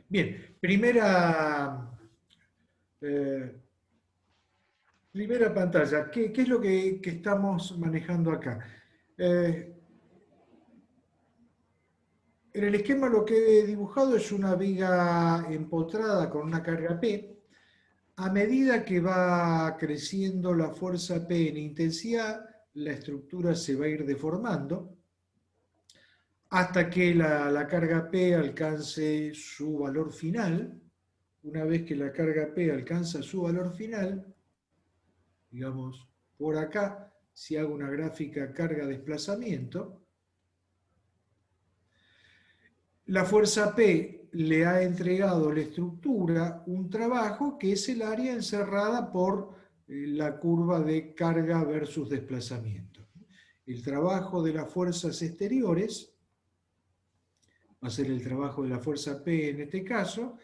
Bien, eh, primera pantalla. ¿Qué es lo que estamos manejando acá? Eh, en el esquema lo que he dibujado es una viga empotrada con una carga P. A medida que va creciendo la fuerza P en intensidad, la estructura se va a ir deformando hasta que la carga P alcance su valor final. Una vez que la carga P alcanza su valor final, digamos, por acá, si hago una gráfica carga-desplazamiento, la fuerza P le ha entregado a la estructura un trabajo que es el área encerrada por la curva de carga versus desplazamiento. El trabajo de las fuerzas exteriores va a ser el trabajo de la fuerza P en este caso,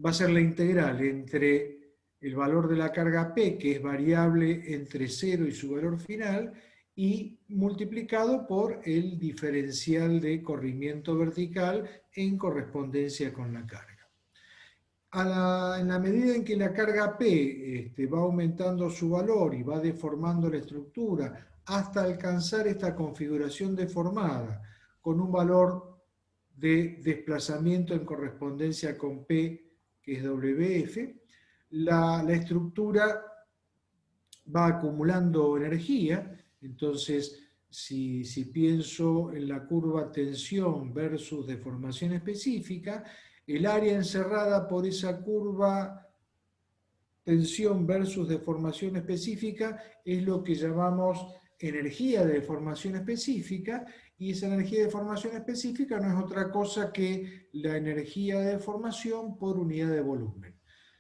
va a ser la integral entre el valor de la carga P, que es variable entre 0 y su valor final, y multiplicado por el diferencial de corrimiento vertical en correspondencia con la carga. En la medida en que la carga P va aumentando su valor y va deformando la estructura hasta alcanzar esta configuración deformada con un valor de desplazamiento en correspondencia con P, que es WF, la estructura va acumulando energía. Entonces, si pienso en la curva tensión versus deformación específica, el área encerrada por esa curva tensión versus deformación específica es lo que llamamos energía de deformación específica, y esa energía de deformación específica no es otra cosa que la energía de deformación por unidad de volumen.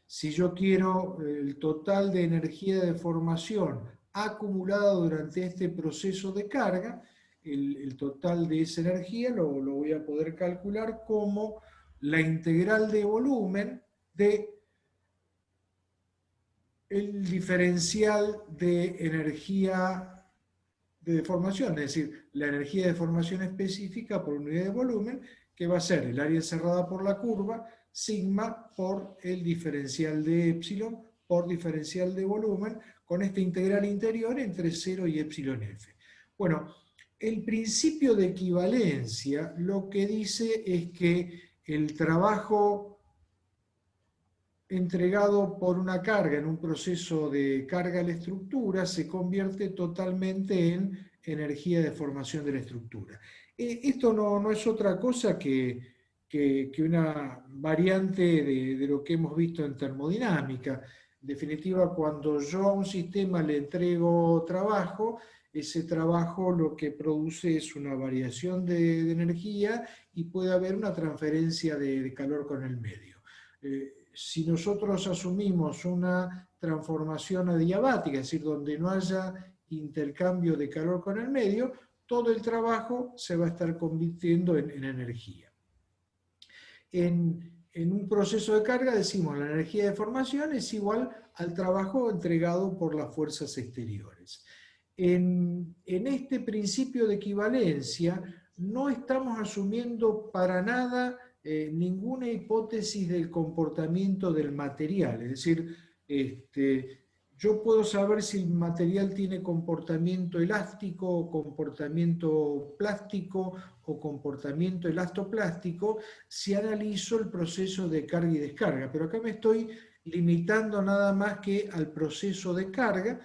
Si yo quiero el total de energía de deformación acumulada durante este proceso de carga, el total de esa energía lo voy a poder calcular como la integral de volumen de el diferencial de energía de deformación, es decir, la energía de deformación específica por unidad de volumen, que va a ser el área encerrada por la curva, sigma por el diferencial de epsilon por diferencial de volumen, con esta integral interior entre 0 y epsilon f. Bueno, el principio de equivalencia lo que dice es que el trabajo entregado por una carga en un proceso de carga a la estructura se convierte totalmente en energía de formación de la estructura. Esto no es otra cosa que una variante de lo que hemos visto en termodinámica. En definitiva, cuando yo a un sistema le entrego trabajo, ese trabajo lo que produce es una variación de energía y puede haber una transferencia de calor con el medio. Si nosotros asumimos una transformación adiabática, es decir, donde no haya intercambio de calor con el medio, todo el trabajo se va a estar convirtiendo en energía. En un proceso de carga decimos la energía de formación es igual al trabajo entregado por las fuerzas exteriores. En este principio de equivalencia no estamos asumiendo para nada ninguna hipótesis del comportamiento del material, es decir, yo puedo saber si el material tiene comportamiento elástico, comportamiento plástico o comportamiento elastoplástico si analizo el proceso de carga y descarga, pero acá me estoy limitando nada más que al proceso de carga.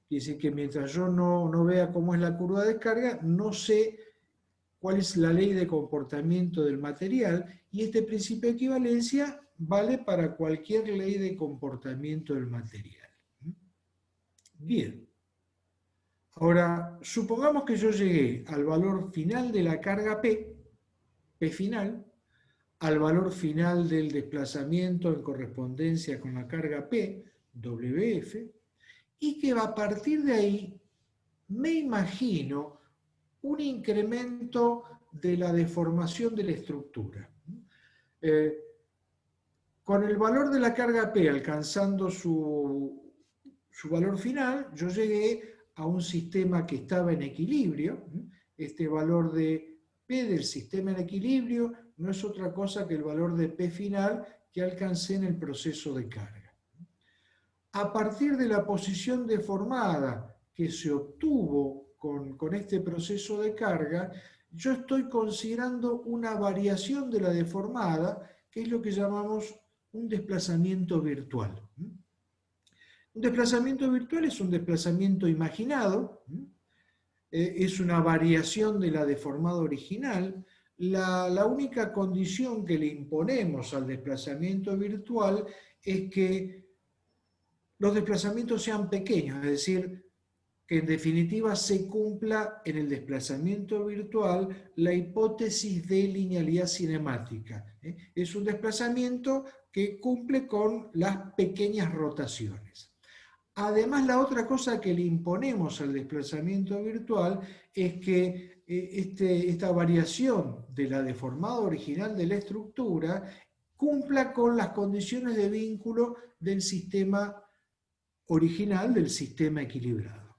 Quiere decir que mientras yo no vea cómo es la curva de carga, no sé cuál es la ley de comportamiento del material, y este principio de equivalencia vale para cualquier ley de comportamiento del material. Bien. Ahora, supongamos que yo llegué al valor final de la carga P final, al valor final del desplazamiento en correspondencia con la carga P, WF, y que a partir de ahí me imagino un incremento de la deformación de la estructura. Eh, con el valor de la carga P alcanzando su valor final, yo llegué a un sistema que estaba en equilibrio. Este valor de P del sistema en equilibrio no es otra cosa que el valor de P final, que alcancé en el proceso de carga. A partir de la posición deformada que se obtuvo con este proceso de carga, yo estoy considerando una variación de la deformada, que es lo que llamamos un desplazamiento virtual. Un desplazamiento virtual es un desplazamiento imaginado, es una variación de la deformada original. La única condición que le imponemos al desplazamiento virtual es que los desplazamientos sean pequeños, es decir, que en definitiva se cumpla en el desplazamiento virtual la hipótesis de linealidad cinemática. Es un desplazamiento que cumple con las pequeñas rotaciones. Además, la otra cosa que le imponemos al desplazamiento virtual es que esta variación de la deformada original de la estructura cumpla con las condiciones de vínculo del sistema original, del sistema equilibrado.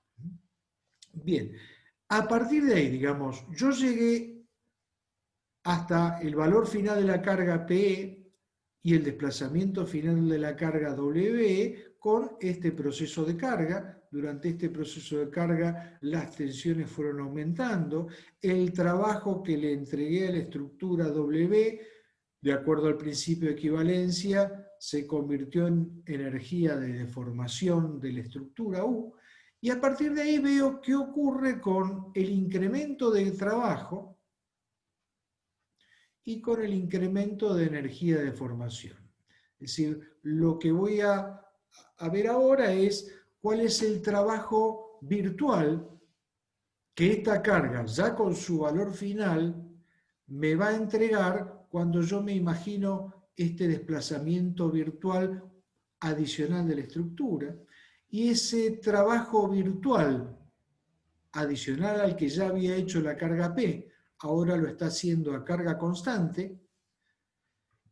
Bien, a partir de ahí, digamos, yo llegué hasta el valor final de la carga PE y el desplazamiento final de la carga WE con este proceso de carga. Durante este proceso de carga las tensiones fueron aumentando, el trabajo que le entregué a la estructura W, de acuerdo al principio de equivalencia, se convirtió en energía de deformación de la estructura U, y a partir de ahí veo qué ocurre con el incremento del trabajo y con el incremento de energía de deformación. Es decir, lo que voy a ver ahora es cuál es el trabajo virtual que esta carga, ya con su valor final, me va a entregar cuando yo me imagino este desplazamiento virtual adicional de la estructura. Y ese trabajo virtual adicional al que ya había hecho la carga P, ahora lo está haciendo a carga constante,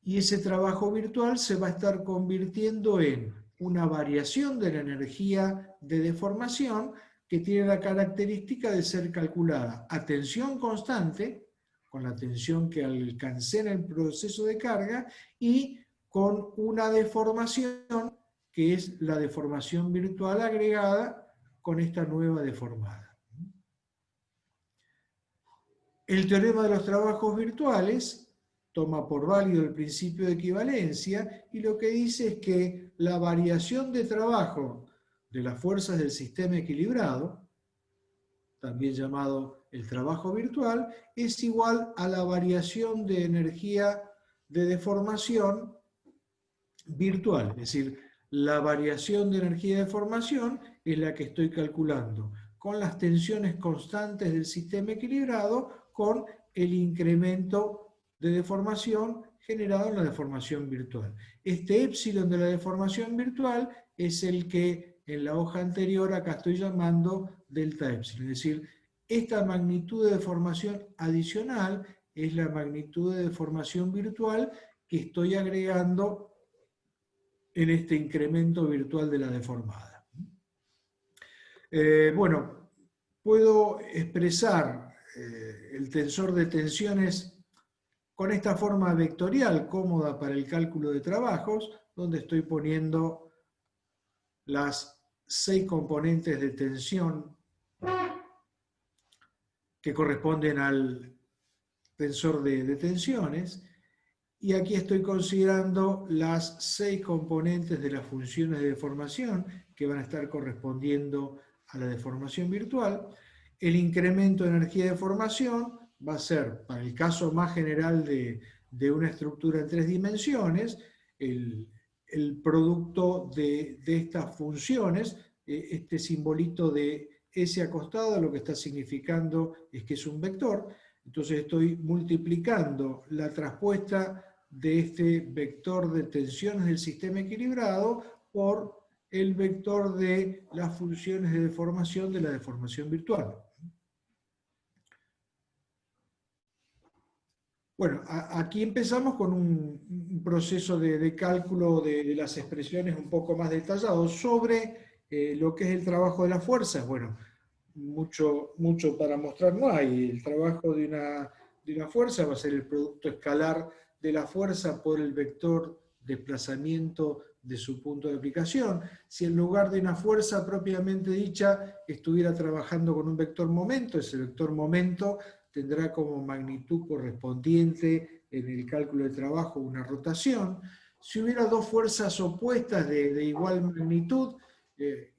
y ese trabajo virtual se va a estar convirtiendo en una variación de la energía de deformación que tiene la característica de ser calculada a tensión constante, con la tensión que alcancé en el proceso de carga, y con una deformación que es la deformación virtual agregada con esta nueva deformada. El teorema de los trabajos virtuales toma por válido el principio de equivalencia y lo que dice es que la variación de trabajo de las fuerzas del sistema equilibrado, también llamado el trabajo virtual, es igual a la variación de energía de deformación virtual. Es decir, la variación de energía de deformación es la que estoy calculando con las tensiones constantes del sistema equilibrado con el incremento de deformación generado en la deformación virtual. Este épsilon de la deformación virtual es el que en la hoja anterior acá estoy llamando delta épsilon. Es decir, esta magnitud de deformación adicional es la magnitud de deformación virtual que estoy agregando en este incremento virtual de la deformada. Bueno, puedo expresar el tensor de tensiones con esta forma vectorial cómoda para el cálculo de trabajos, donde estoy poniendo las 6 componentes de tensión que corresponden al tensor de tensiones, y aquí estoy considerando las 6 componentes de las funciones de deformación que van a estar correspondiendo a la deformación virtual. El incremento de energía de deformación va a ser, para el caso más general de una estructura en 3 dimensiones, el producto de estas funciones. Este simbolito de S acostado lo que está significando es que es un vector. Entonces estoy multiplicando la traspuesta de este vector de tensiones del sistema equilibrado por el vector de las funciones de deformación de la deformación virtual. Bueno, aquí empezamos con un proceso de cálculo de las expresiones un poco más detallado sobre lo que es el trabajo de las fuerzas. Bueno, mucho para mostrar no hay. El trabajo de una fuerza va a ser el producto escalar de la fuerza por el vector desplazamiento de su punto de aplicación. Si en lugar de una fuerza propiamente dicha estuviera trabajando con un vector momento, ese vector momento tendrá como magnitud correspondiente en el cálculo de trabajo una rotación. Si hubiera dos fuerzas opuestas de igual magnitud,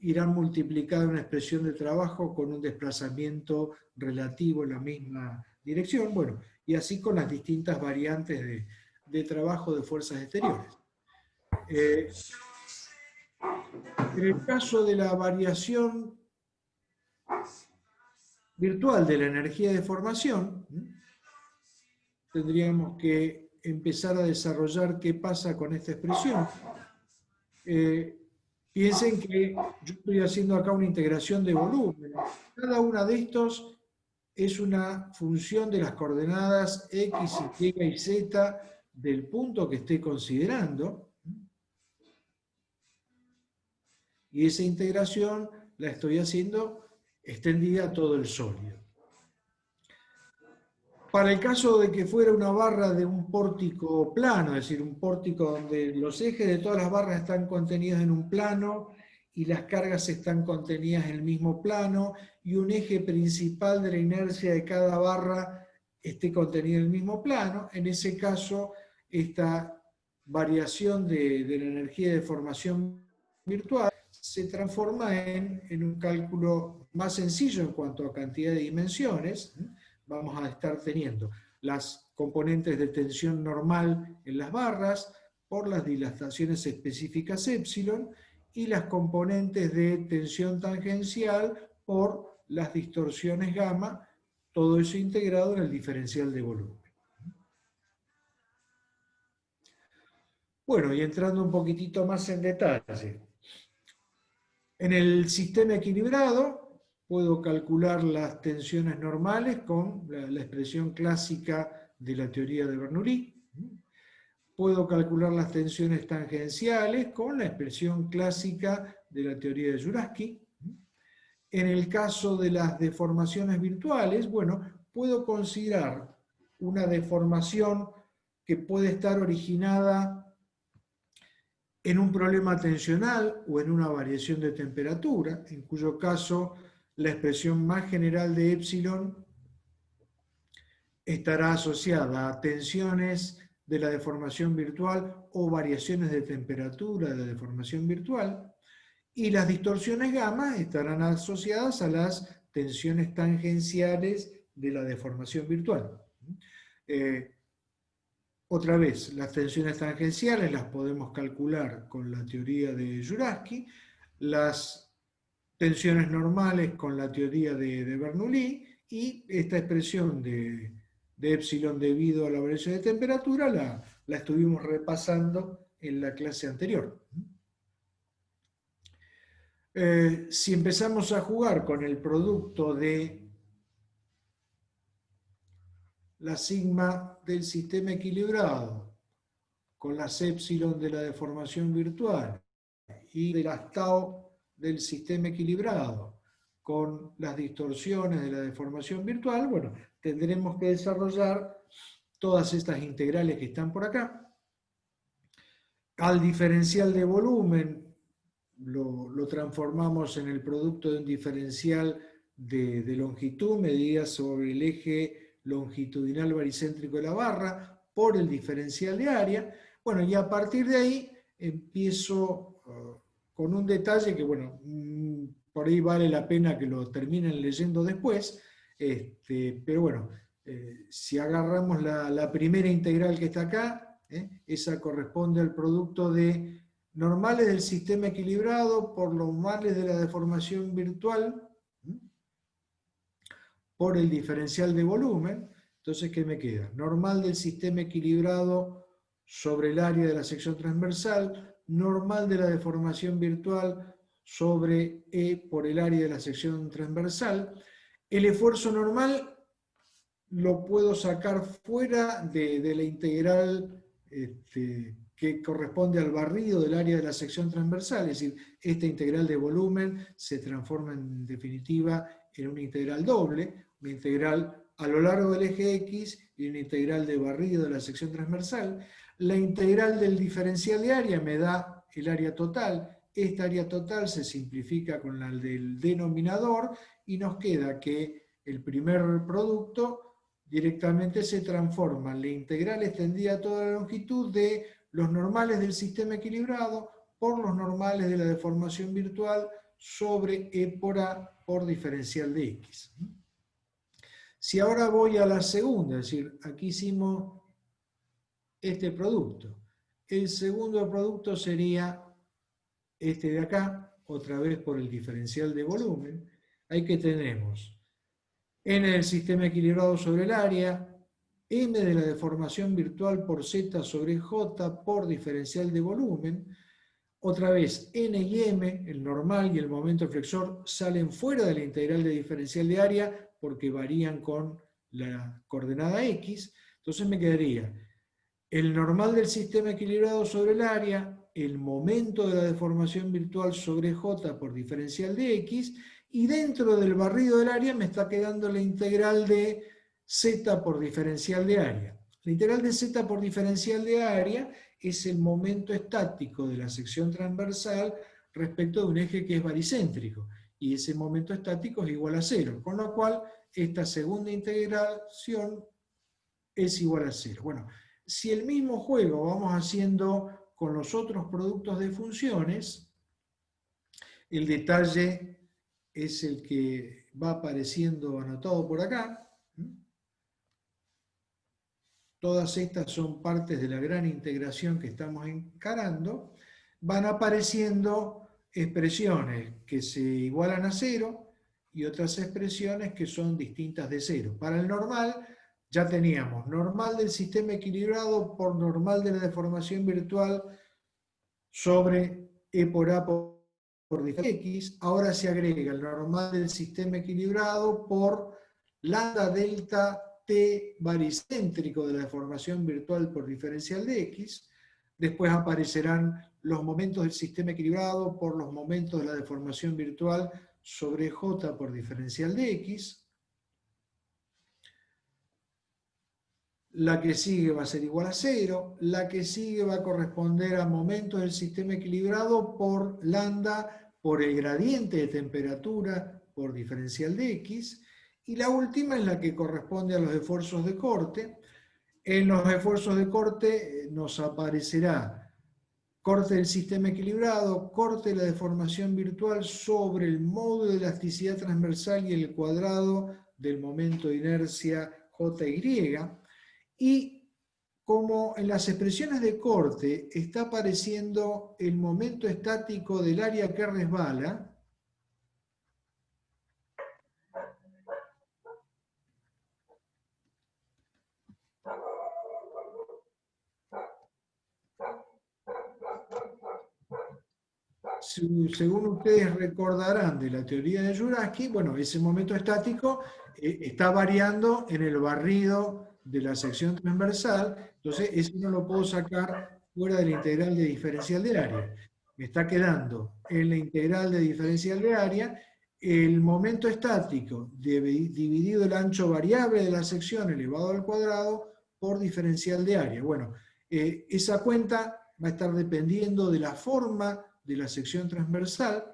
irán multiplicadas una expresión de trabajo con un desplazamiento relativo en la misma dirección. Bueno, y así con las distintas variantes de trabajo de fuerzas exteriores. En el caso de la variación virtual de la energía de formación, tendríamos que empezar a desarrollar qué pasa con esta expresión. Piensen que yo estoy haciendo acá una integración de volumen. Cada una de estos es una función de las coordenadas X, Y y Z del punto que esté considerando. Y esa integración la estoy haciendo extendida a todo el sólido. Para el caso de que fuera una barra de un pórtico plano, es decir, un pórtico donde los ejes de todas las barras están contenidos en un plano y las cargas están contenidas en el mismo plano, y un eje principal de la inercia de cada barra esté contenido en el mismo plano, en ese caso, esta variación de la energía de formación virtual se transforma en un cálculo más sencillo en cuanto a cantidad de dimensiones. Vamos a estar teniendo las componentes de tensión normal en las barras por las dilataciones específicas epsilon y las componentes de tensión tangencial por las distorsiones gamma, todo eso integrado en el diferencial de volumen. Bueno, y entrando un poquitito más en detalle. En el sistema equilibrado puedo calcular las tensiones normales con la expresión clásica de la teoría de Bernoulli. Puedo calcular las tensiones tangenciales con la expresión clásica de la teoría de Jurafsky. En el caso de las deformaciones virtuales, bueno, puedo considerar una deformación que puede estar originada en un problema tensional o en una variación de temperatura, en cuyo caso la expresión más general de epsilon estará asociada a tensiones de la deformación virtual o variaciones de temperatura de la deformación virtual, y las distorsiones gamma estarán asociadas a las tensiones tangenciales de la deformación virtual. Otra vez, las tensiones tangenciales las podemos calcular con la teoría de Jurafsky, las tensiones normales con la teoría de Bernoulli, y esta expresión de epsilon debido a la variación de temperatura la estuvimos repasando en la clase anterior. Si empezamos a jugar con el producto de la sigma del sistema equilibrado con las epsilon de la deformación virtual y de las tau del sistema equilibrado con las distorsiones de la deformación virtual, bueno, tendremos que desarrollar todas estas integrales que están por acá. Al diferencial de volumen lo transformamos en el producto de un diferencial de longitud medida sobre el eje longitudinal baricéntrico de la barra por el diferencial de área. Bueno, y a partir de ahí empiezo con un detalle que, bueno, por ahí vale la pena que lo terminen leyendo después, pero bueno, si agarramos la primera integral que está acá, esa corresponde al producto de normales del sistema equilibrado por los normales de la deformación virtual por el diferencial de volumen. Entonces, ¿qué me queda? Normal del sistema equilibrado sobre el área de la sección transversal, normal de la deformación virtual sobre E por el área de la sección transversal. El esfuerzo normal lo puedo sacar fuera de la integral que corresponde al barrido del área de la sección transversal, es decir, esta integral de volumen se transforma en definitiva en una integral doble, una integral a lo largo del eje X y una integral de barrido de la sección transversal. La integral del diferencial de área me da el área total. Esta área total se simplifica con la del denominador y nos queda que el primer producto directamente se transforma en la integral extendida a toda la longitud de los normales del sistema equilibrado por los normales de la deformación virtual sobre E por A por diferencial de X. Si ahora voy a la segunda, es decir, aquí hicimos este producto. El segundo producto sería este de acá, otra vez por el diferencial de volumen. Ahí que tenemos n del sistema equilibrado sobre el área, m de la deformación virtual por z sobre j por diferencial de volumen. Otra vez, n y m, el normal y el momento flexor, salen fuera de la integral de diferencial de área porque varían con la coordenada x. Entonces me quedaría el normal del sistema equilibrado sobre el área, el momento de la deformación virtual sobre j por diferencial de x, y dentro del barrido del área me está quedando la integral de z por diferencial de área. La integral de z por diferencial de área es el momento estático de la sección transversal respecto de un eje que es baricéntrico, y ese momento estático es igual a 0, con lo cual esta segunda integración es igual a 0. Bueno, si el mismo juego vamos haciendo con los otros productos de funciones, el detalle es el que va apareciendo anotado por acá. Todas estas son partes de la gran integración que estamos encarando. Van apareciendo expresiones que se igualan a 0 y otras expresiones que son distintas de 0. Para el normal, ya teníamos normal del sistema equilibrado por normal de la deformación virtual sobre E por A por X. Ahora se agrega el normal del sistema equilibrado por lambda delta T baricéntrico de la deformación virtual por diferencial de X. Después aparecerán los momentos del sistema equilibrado por los momentos de la deformación virtual sobre J por diferencial de X. La que sigue va a ser igual a 0, la que sigue va a corresponder a momentos del sistema equilibrado por lambda por el gradiente de temperatura por diferencial de X, y la última es la que corresponde a los esfuerzos de corte. En los esfuerzos de corte nos aparecerá corte del sistema equilibrado, corte de la deformación virtual sobre el módulo de elasticidad transversal y el cuadrado del momento de inercia JY. Y como en las expresiones de corte está apareciendo el momento estático del área que resbala, según ustedes recordarán de la teoría de Jurasky, bueno, ese momento estático está variando en el barrido de la sección transversal, entonces eso no lo puedo sacar fuera de la integral de diferencial de área. Me está quedando en la integral de diferencial de área el momento estático dividido el ancho variable de la sección elevado al cuadrado por diferencial de área. Bueno, esa cuenta va a estar dependiendo de la forma de la sección transversal.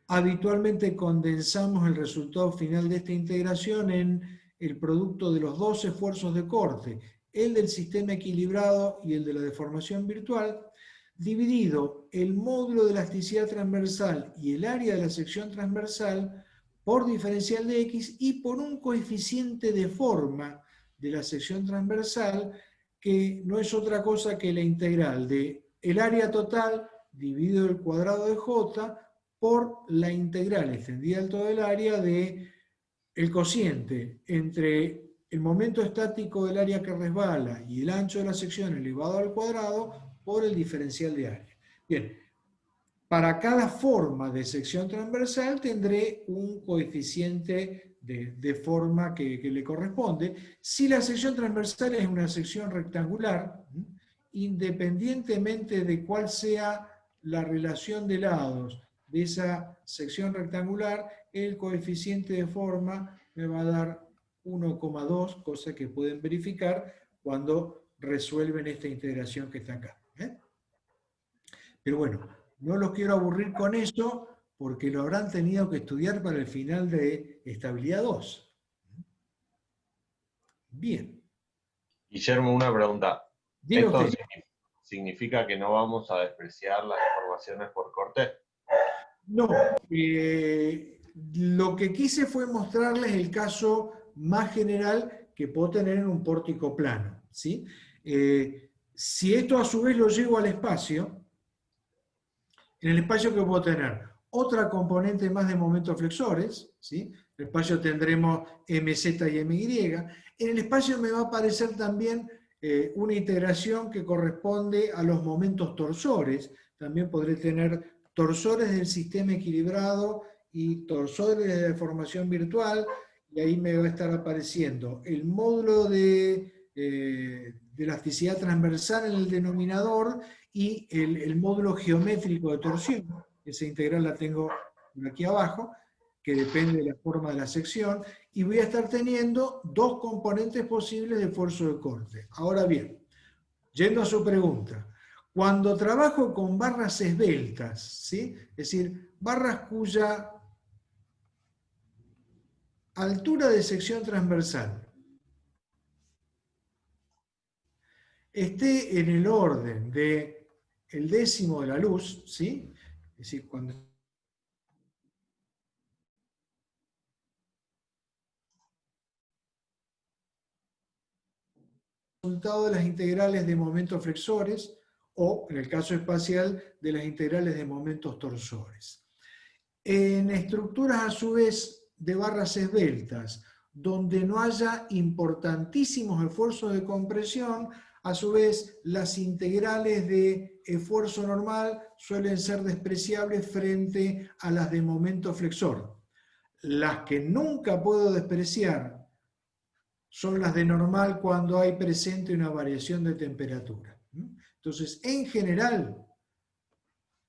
Habitualmente condensamos el resultado final de esta integración en el producto de los dos esfuerzos de corte, el del sistema equilibrado y el de la deformación virtual, dividido el módulo de elasticidad transversal y el área de la sección transversal por diferencial de X y por un coeficiente de forma de la sección transversal que no es otra cosa que la integral de el área total dividido el cuadrado de J por la integral extendida al todo del área de el cociente entre el momento estático del área que resbala y el ancho de la sección elevado al cuadrado por el diferencial de área. Bien, para cada forma de sección transversal tendré un coeficiente de forma que le corresponde. Si la sección transversal es una sección rectangular, independientemente de cuál sea la relación de lados de esa sección rectangular, el coeficiente de forma me va a dar 1,2, cosa que pueden verificar cuando resuelven esta integración que está acá. Pero bueno, no los quiero aburrir con eso porque lo habrán tenido que estudiar para el final de estabilidad 2. Bien. Guillermo, una pregunta. Diga ¿Esto usted. significa que no vamos a despreciar las informaciones por corte? No, lo que quise fue mostrarles el caso más general que puedo tener en un pórtico plano, ¿sí? Si esto a su vez lo llevo al espacio, en el espacio que puedo tener otra componente más de momentos flexores, ¿sí? En el espacio tendremos MZ y MY. En el espacio me va a aparecer también una integración que corresponde a los momentos torsores. También podré tener torsores del sistema equilibrado y torsores de deformación virtual, y ahí me va a estar apareciendo el módulo de elasticidad transversal en el denominador y el módulo geométrico de torsión. Esa integral la tengo por aquí abajo, que depende de la forma de la sección, y voy a estar teniendo dos componentes posibles de esfuerzo de corte. Ahora bien, yendo a su pregunta, cuando trabajo con barras esbeltas, ¿sí? Es decir, barras cuya altura de sección transversal esté en el orden de el décimo de la luz, ¿sí? Es decir, cuando resultado de las integrales de momentos flexores o, en el caso espacial, de las integrales de momentos torsores. En estructuras, a su vez, de barras esbeltas, donde no haya importantísimos esfuerzos de compresión, a su vez, las integrales de esfuerzo normal suelen ser despreciables frente a las de momento flexor. Las que nunca puedo despreciar son las de normal cuando hay presente una variación de temperatura. Entonces, en general,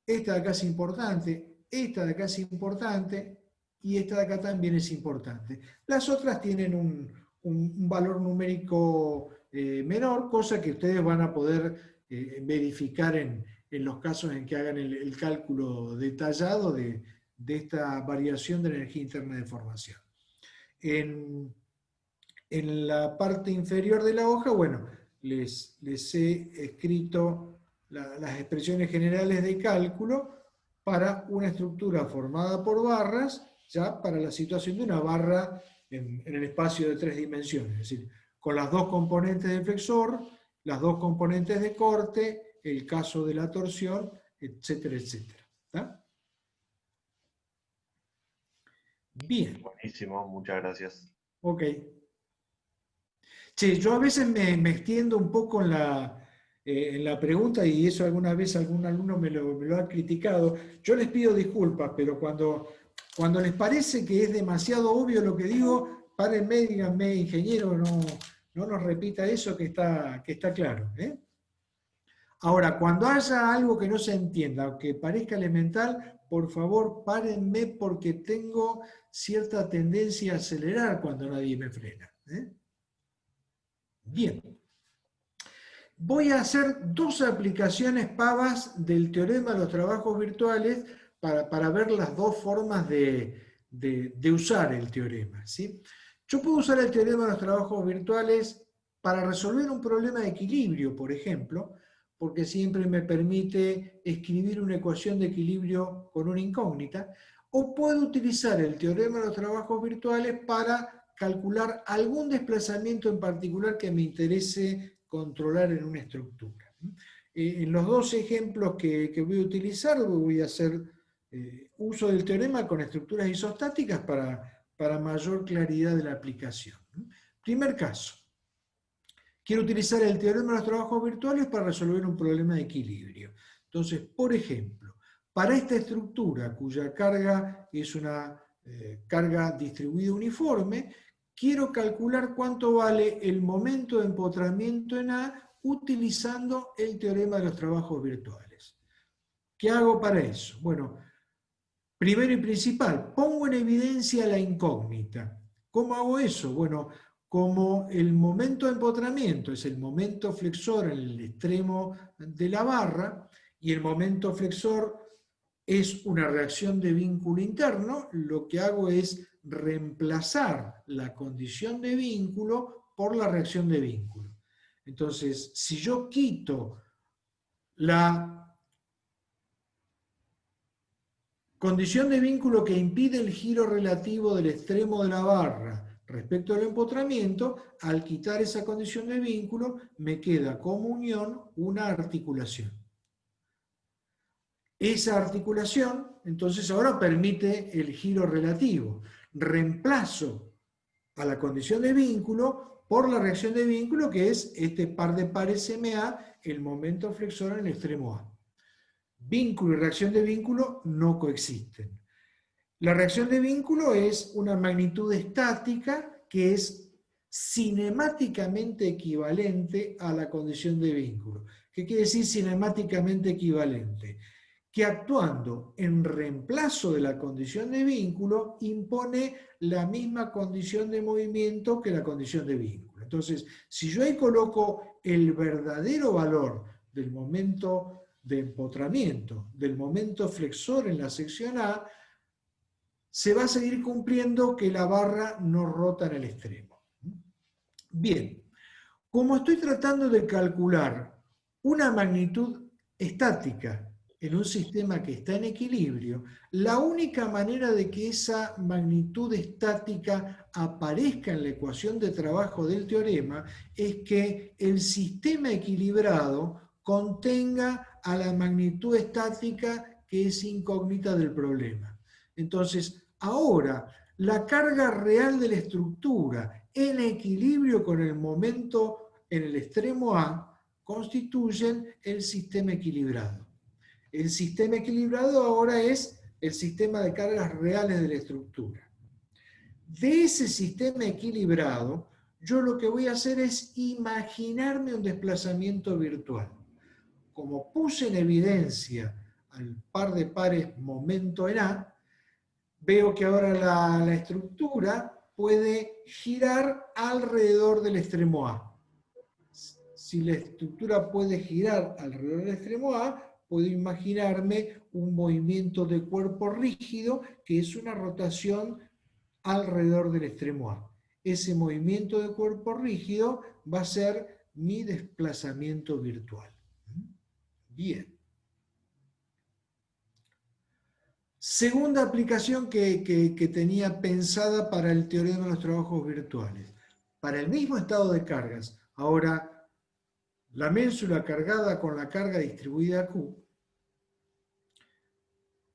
esta de acá es importante, esta de acá es importante y esta de acá también es importante. Las otras tienen un valor numérico menor, cosa que ustedes van a poder verificar en los casos en que hagan el cálculo detallado de esta variación de energía interna de formación. En la parte inferior de la hoja, bueno, les he escrito las expresiones generales de cálculo para una estructura formada por barras, ya para la situación de una barra en el espacio de 3 dimensiones, es decir, con las dos componentes del flexor, las dos componentes de corte, el caso de la torsión, etcétera, etcétera. ¿Está? Bien. Buenísimo, muchas gracias. Ok. Che, yo a veces me extiendo un poco en la pregunta y eso alguna vez algún alumno me lo ha criticado. Yo les pido disculpas, pero cuando les parece que es demasiado obvio lo que digo, párenme y díganme, ingeniero, no nos repita eso que está claro. Ahora, cuando haya algo que no se entienda o que parezca elemental, por favor, párenme porque tengo cierta tendencia a acelerar cuando nadie me frena. Bien. Voy a hacer dos aplicaciones pavas del teorema de los trabajos virtuales para ver las dos formas de usar el teorema, ¿sí? Yo puedo usar el teorema de los trabajos virtuales para resolver un problema de equilibrio, por ejemplo, porque siempre me permite escribir una ecuación de equilibrio con una incógnita, o puedo utilizar el teorema de los trabajos virtuales para calcular algún desplazamiento en particular que me interese controlar en una estructura. En los dos ejemplos que voy a utilizar voy a hacer uso del teorema con estructuras isostáticas para mayor claridad de la aplicación. Primer caso. Quiero utilizar el teorema de los trabajos virtuales para resolver un problema de equilibrio. Entonces, por ejemplo, para esta estructura cuya carga es una carga distribuida uniforme, quiero calcular cuánto vale el momento de empotramiento en A utilizando el teorema de los trabajos virtuales. ¿Qué hago para eso? Bueno, primero y principal, pongo en evidencia la incógnita. ¿Cómo hago eso? Bueno, como el momento de empotramiento es el momento flexor en el extremo de la barra y el momento flexor es una reacción de vínculo interno, lo que hago es reemplazar la condición de vínculo por la reacción de vínculo. Entonces, si yo quito la condición de vínculo que impide el giro relativo del extremo de la barra respecto al empotramiento, al quitar esa condición de vínculo, me queda como unión una articulación. Esa articulación, entonces, ahora permite el giro relativo. Reemplazo a la condición de vínculo por la reacción de vínculo, que es este par de pares MA, el momento flexor en el extremo A. Vínculo y reacción de vínculo no coexisten. La reacción de vínculo es una magnitud estática que es cinemáticamente equivalente a la condición de vínculo. ¿Qué quiere decir cinemáticamente equivalente? Que actuando en reemplazo de la condición de vínculo impone la misma condición de movimiento que la condición de vínculo. Entonces, si yo ahí coloco el verdadero valor del momento de empotramiento, del momento flexor en la sección A, se va a seguir cumpliendo que la barra no rota en el extremo. Bien, como estoy tratando de calcular una magnitud estática en un sistema que está en equilibrio, la única manera de que esa magnitud estática aparezca en la ecuación de trabajo del teorema es que el sistema equilibrado contenga a la magnitud estática que es incógnita del problema. Entonces, ahora, la carga real de la estructura en equilibrio con el momento en el extremo A constituyen el sistema equilibrado. El sistema equilibrado ahora es el sistema de cargas reales de la estructura. De ese sistema equilibrado, yo lo que voy a hacer es imaginarme un desplazamiento virtual. Como puse en evidencia al par de pares momento en A, veo que ahora la estructura puede girar alrededor del extremo A. Si la estructura puede girar alrededor del extremo A, puedo imaginarme un movimiento de cuerpo rígido que es una rotación alrededor del extremo A. Ese movimiento de cuerpo rígido va a ser mi desplazamiento virtual. Bien. Segunda aplicación que tenía pensada para el teorema de los trabajos virtuales. Para el mismo estado de cargas, ahora la ménsula cargada con la carga distribuida Q,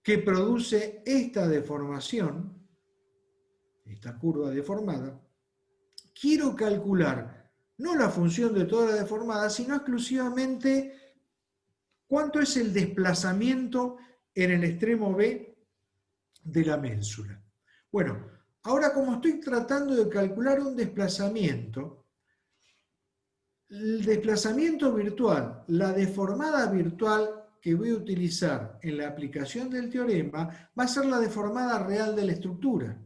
que produce esta deformación, esta curva deformada, quiero calcular no la función de toda la deformada, sino exclusivamente cuánto es el desplazamiento en el extremo B de la ménsula. Bueno, ahora como estoy tratando de calcular un desplazamiento, el desplazamiento virtual, la deformada virtual que voy a utilizar en la aplicación del teorema va a ser la deformada real de la estructura,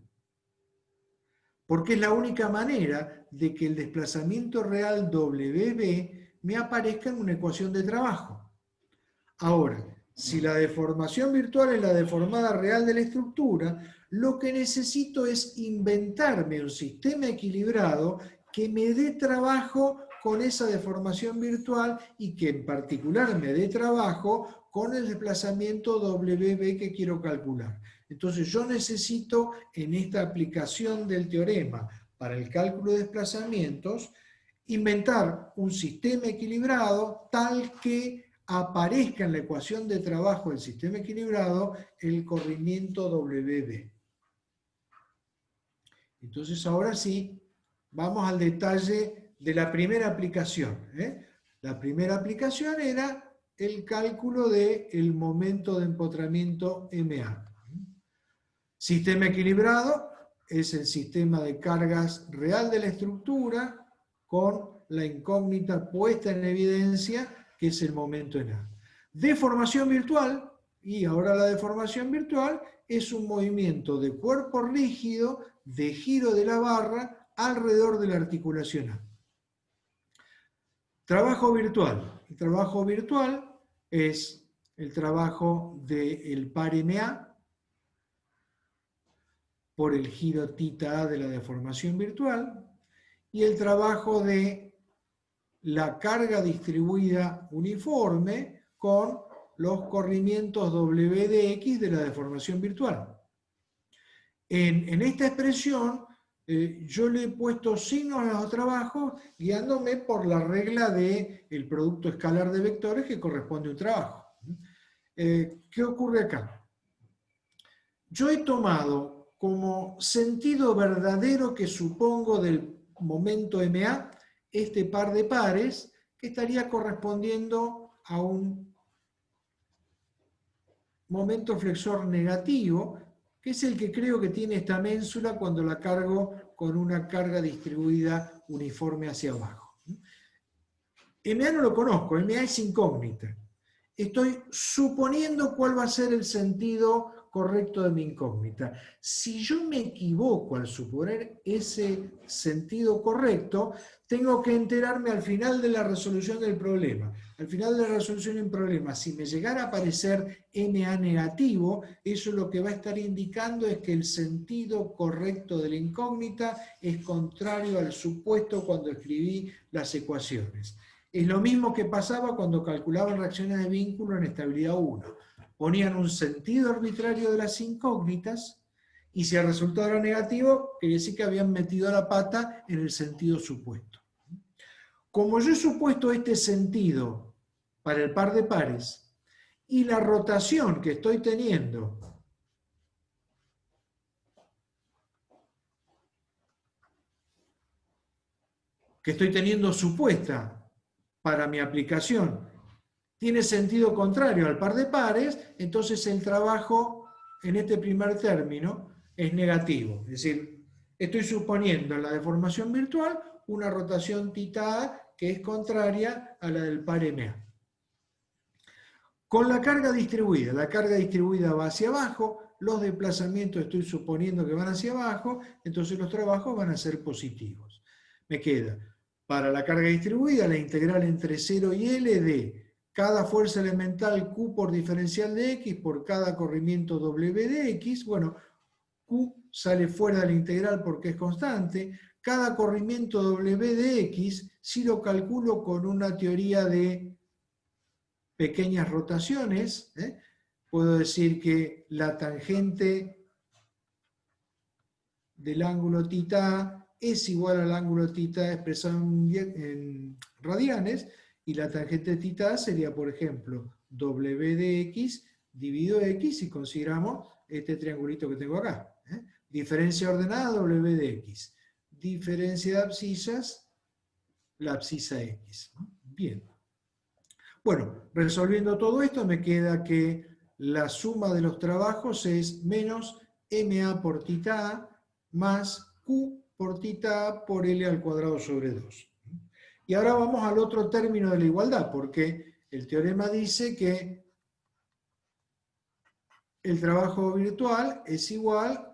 porque es la única manera de que el desplazamiento real WB me aparezca en una ecuación de trabajo. Ahora, si la deformación virtual es la deformada real de la estructura, lo que necesito es inventarme un sistema equilibrado que me dé trabajo con esa deformación virtual y que en particular me dé trabajo con el desplazamiento WB que quiero calcular. Entonces yo necesito en esta aplicación del teorema para el cálculo de desplazamientos inventar un sistema equilibrado tal que aparezca en la ecuación de trabajo del sistema equilibrado el corrimiento WB. Entonces ahora sí, vamos al detalle de la primera aplicación. La primera aplicación era el cálculo del momento de empotramiento MA. Sistema equilibrado es el sistema de cargas real de la estructura con la incógnita puesta en evidencia que es el momento en A. Deformación virtual, y ahora la deformación virtual es un movimiento de cuerpo rígido, de giro de la barra alrededor de la articulación A. Trabajo virtual. El trabajo virtual es el trabajo del par MA por el giro θ de la deformación virtual y el trabajo de la carga distribuida uniforme con los corrimientos W de X de la deformación virtual. En esta expresión yo le he puesto signos a los trabajos guiándome por la regla del producto escalar de vectores que corresponde a un trabajo. ¿Qué ocurre acá? Yo he tomado como sentido verdadero que supongo del momento MA este par de pares que estaría correspondiendo a un momento flexor negativo, que es el que creo que tiene esta ménsula cuando la cargo con una carga distribuida uniforme hacia abajo. MA no lo conozco, MA es incógnita. Estoy suponiendo cuál va a ser el sentido correcto de mi incógnita. Si yo me equivoco al suponer ese sentido correcto, tengo que enterarme al final de la resolución del problema. Al final de la resolución del problema, si me llegara a aparecer MA negativo, eso lo que va a estar indicando es que el sentido correcto de la incógnita es contrario al supuesto cuando escribí las ecuaciones. Es lo mismo que pasaba cuando calculaban reacciones de vínculo en estabilidad 1. Ponían un sentido arbitrario de las incógnitas y si el resultado era negativo, quiere decir que habían metido la pata en el sentido supuesto. Como yo he supuesto este sentido para el par de pares y la rotación que estoy teniendo supuesta para mi aplicación tiene sentido contrario al par de pares, entonces el trabajo en este primer término es negativo. Es decir, estoy suponiendo en la deformación virtual una rotación θ que es contraria a la del par MA. Con la carga distribuida va hacia abajo, los desplazamientos estoy suponiendo que van hacia abajo, entonces los trabajos van a ser positivos. Me queda para la carga distribuida la integral entre 0 y L de cada fuerza elemental Q por diferencial de X por cada corrimiento W de X. Bueno, Q sale fuera de la integral porque es constante. Cada corrimiento W de X, si lo calculo con una teoría de pequeñas rotaciones, puedo decir que la tangente del ángulo θ es igual al ángulo θ expresado en radianes, y la tangente θ sería, por ejemplo, W de X dividido X si consideramos este triangulito que tengo acá. Diferencia ordenada W de X. Diferencia de abscisas, la abscisa X. Bien. Bueno, resolviendo todo esto me queda que la suma de los trabajos es menos MA por θ más Q por θ por L al cuadrado sobre 2. Y ahora vamos al otro término de la igualdad, porque el teorema dice que el trabajo virtual es igual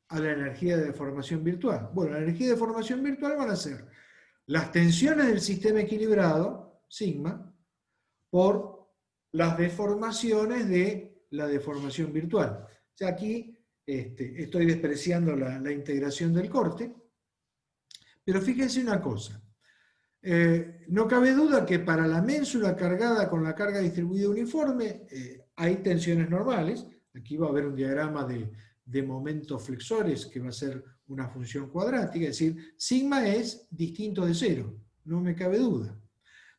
a la energía de deformación virtual. Bueno, la energía de deformación virtual van a ser las tensiones del sistema equilibrado, sigma, por las deformaciones de la deformación virtual. O sea, aquí estoy despreciando la integración del corte, pero fíjense una cosa. No cabe duda que para la ménsula cargada con la carga distribuida uniforme hay tensiones normales. Aquí va a haber un diagrama de momentos flexores que va a ser una función cuadrática, es decir, sigma es distinto de cero, no me cabe duda.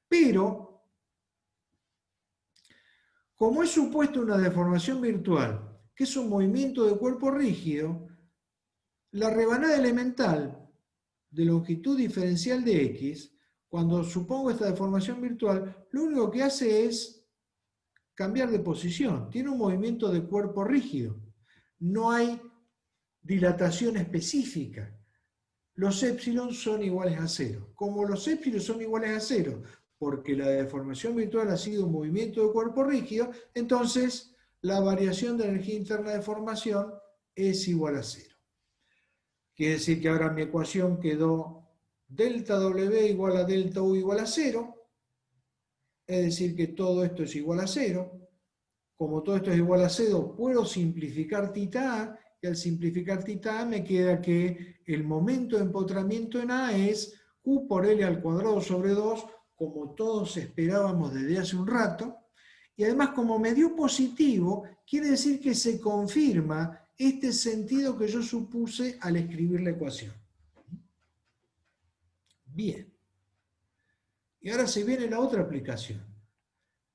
Pero, como he supuesto una deformación virtual, que es un movimiento de cuerpo rígido, la rebanada elemental de longitud diferencial de X, cuando supongo esta deformación virtual, lo único que hace es cambiar de posición. Tiene un movimiento de cuerpo rígido. No hay dilatación específica. Los épsilon son iguales a cero. Como los épsilon son iguales a cero, porque la deformación virtual ha sido un movimiento de cuerpo rígido, entonces la variación de energía interna de formación es igual a cero. Quiere decir que ahora mi ecuación quedó delta W igual a delta U igual a 0. Es decir, que todo esto es igual a 0. Como todo esto es igual a 0, puedo simplificar θ A, y al simplificar θ A me queda que el momento de empotramiento en A es Q por L al cuadrado sobre 2, como todos esperábamos desde hace un rato. Y además, como me dio positivo, quiere decir que se confirma este sentido que yo supuse al escribir la ecuación. Bien. Y ahora se viene la otra aplicación.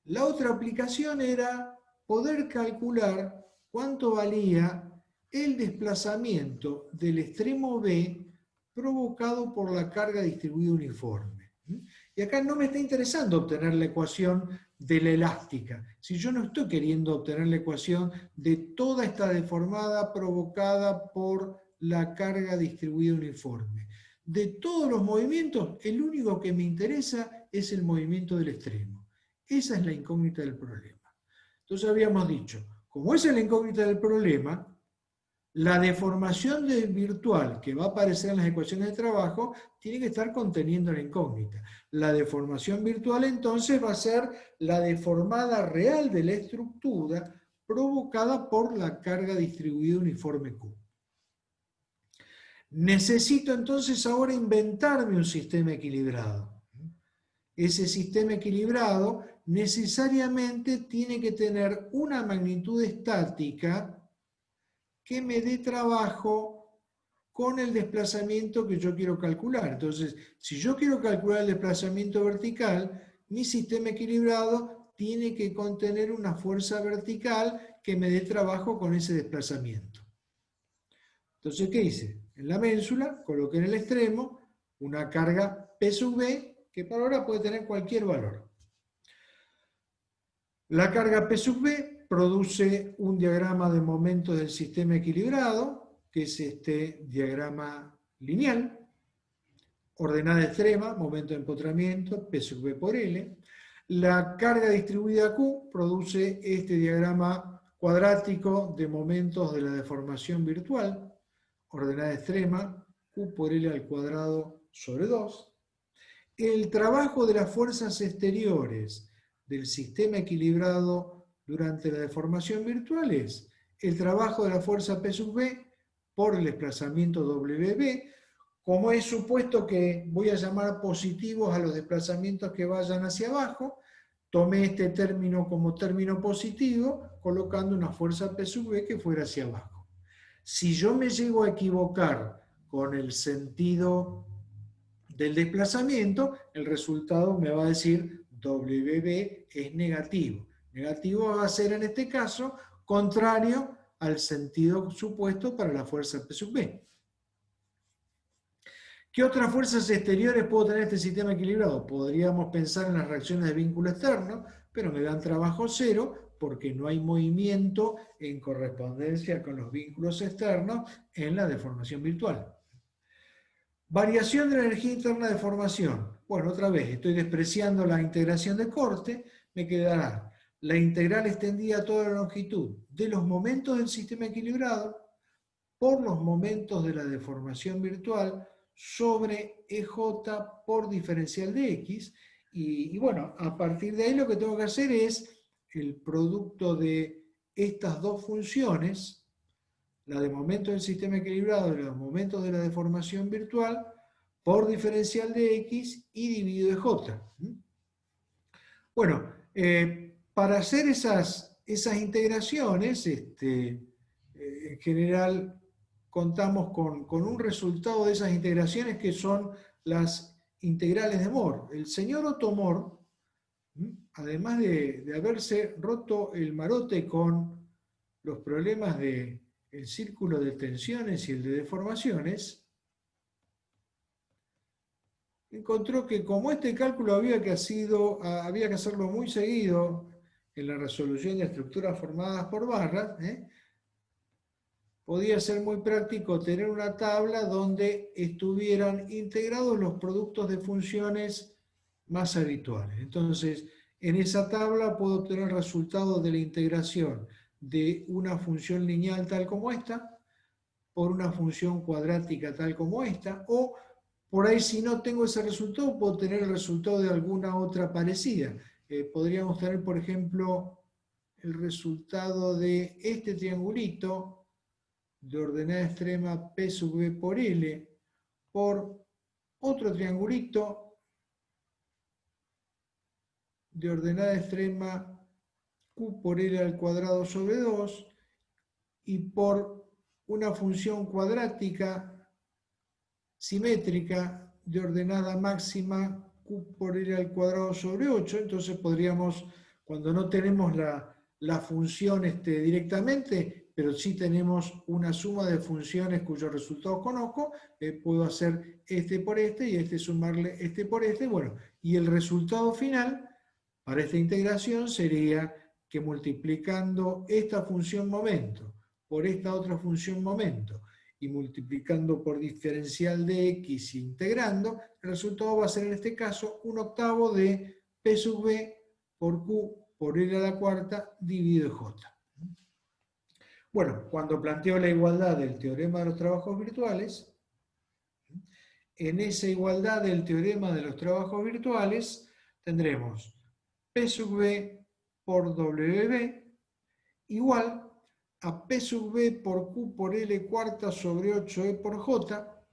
La otra aplicación era poder calcular cuánto valía el desplazamiento del extremo B provocado por la carga distribuida uniforme. Y acá no me está interesando obtener la ecuación de la elástica, si yo no estoy queriendo obtener la ecuación de toda esta deformada provocada por la carga distribuida uniforme. De todos los movimientos, el único que me interesa es el movimiento del extremo. Esa es la incógnita del problema. Entonces habíamos dicho, como esa es la incógnita del problema, la deformación virtual que va a aparecer en las ecuaciones de trabajo tiene que estar conteniendo la incógnita. La deformación virtual entonces va a ser la deformada real de la estructura provocada por la carga distribuida uniforme Q. Necesito entonces ahora inventarme un sistema equilibrado. Ese sistema equilibrado necesariamente tiene que tener una magnitud estática que me dé trabajo con el desplazamiento que yo quiero calcular. Entonces, si yo quiero calcular el desplazamiento vertical, mi sistema equilibrado tiene que contener una fuerza vertical que me dé trabajo con ese desplazamiento. Entonces, ¿qué hice? En la ménsula coloqué en el extremo una carga P sub B, que por ahora puede tener cualquier valor. La carga P sub B produce un diagrama de momentos del sistema equilibrado, que es este diagrama lineal, ordenada extrema, momento de empotramiento, P sub B por L. La carga distribuida Q produce este diagrama cuadrático de momentos de la deformación virtual, ordenada extrema, Q por L al cuadrado sobre 2. El trabajo de las fuerzas exteriores del sistema equilibrado durante la deformación virtual es el trabajo de la fuerza P sub B por el desplazamiento WB. Como es supuesto que voy a llamar positivos a los desplazamientos que vayan hacia abajo, tomé este término como término positivo, colocando una fuerza P sub B que fuera hacia abajo. Si yo me llego a equivocar con el sentido del desplazamiento, el resultado me va a decir WB es negativo. Negativo va a ser en este caso contrario al sentido supuesto para la fuerza P sub B. ¿Qué otras fuerzas exteriores puedo tener en este sistema equilibrado? Podríamos pensar en las reacciones de vínculo externo, pero me dan trabajo cero porque no hay movimiento en correspondencia con los vínculos externos en la deformación virtual. Variación de la energía interna de formación. Bueno, otra vez, estoy despreciando la integración de corte, me quedará la integral extendida a toda la longitud de los momentos del sistema equilibrado por los momentos de la deformación virtual sobre EJ por diferencial de X. Y bueno, a partir de ahí lo que tengo que hacer es el producto de estas dos funciones, la de momento del sistema equilibrado y los momentos de la deformación virtual, por diferencial de X y dividido de J. Bueno, para hacer esas integraciones, en general contamos con un resultado de esas integraciones que son las integrales de Moore. El señor Otto Moore, además de haberse roto el marote con los problemas del círculo de tensiones y el de deformaciones, encontró que como este cálculo había que hacerlo muy seguido en la resolución de estructuras formadas por barras, podía ser muy práctico tener una tabla donde estuvieran integrados los productos de funciones más habituales. Entonces, en esa tabla puedo obtener el resultado de la integración de una función lineal tal como esta, por una función cuadrática tal como esta, o por ahí si no tengo ese resultado, puedo tener el resultado de alguna otra parecida. Podríamos tener, por ejemplo, el resultado de este triangulito de ordenada extrema P sub B por L, por otro triangulito de ordenada extrema Q por L al cuadrado sobre 2, y por una función cuadrática simétrica de ordenada máxima Q por L al cuadrado sobre 8. Entonces podríamos, cuando no tenemos la función directamente, pero sí tenemos una suma de funciones cuyos resultados conozco, puedo hacer este por este y sumarle este por este. Bueno, y el resultado final para esta integración sería que multiplicando esta función momento por esta otra función momento y multiplicando por diferencial de x e integrando, el resultado va a ser en este caso 1/8 de P sub B por Q por L a la cuarta dividido J. Bueno, cuando planteo la igualdad del teorema de los trabajos virtuales, en esa igualdad del teorema de los trabajos virtuales tendremos P sub B por WB igual a P sub B por Q por L cuarta sobre 8E por J.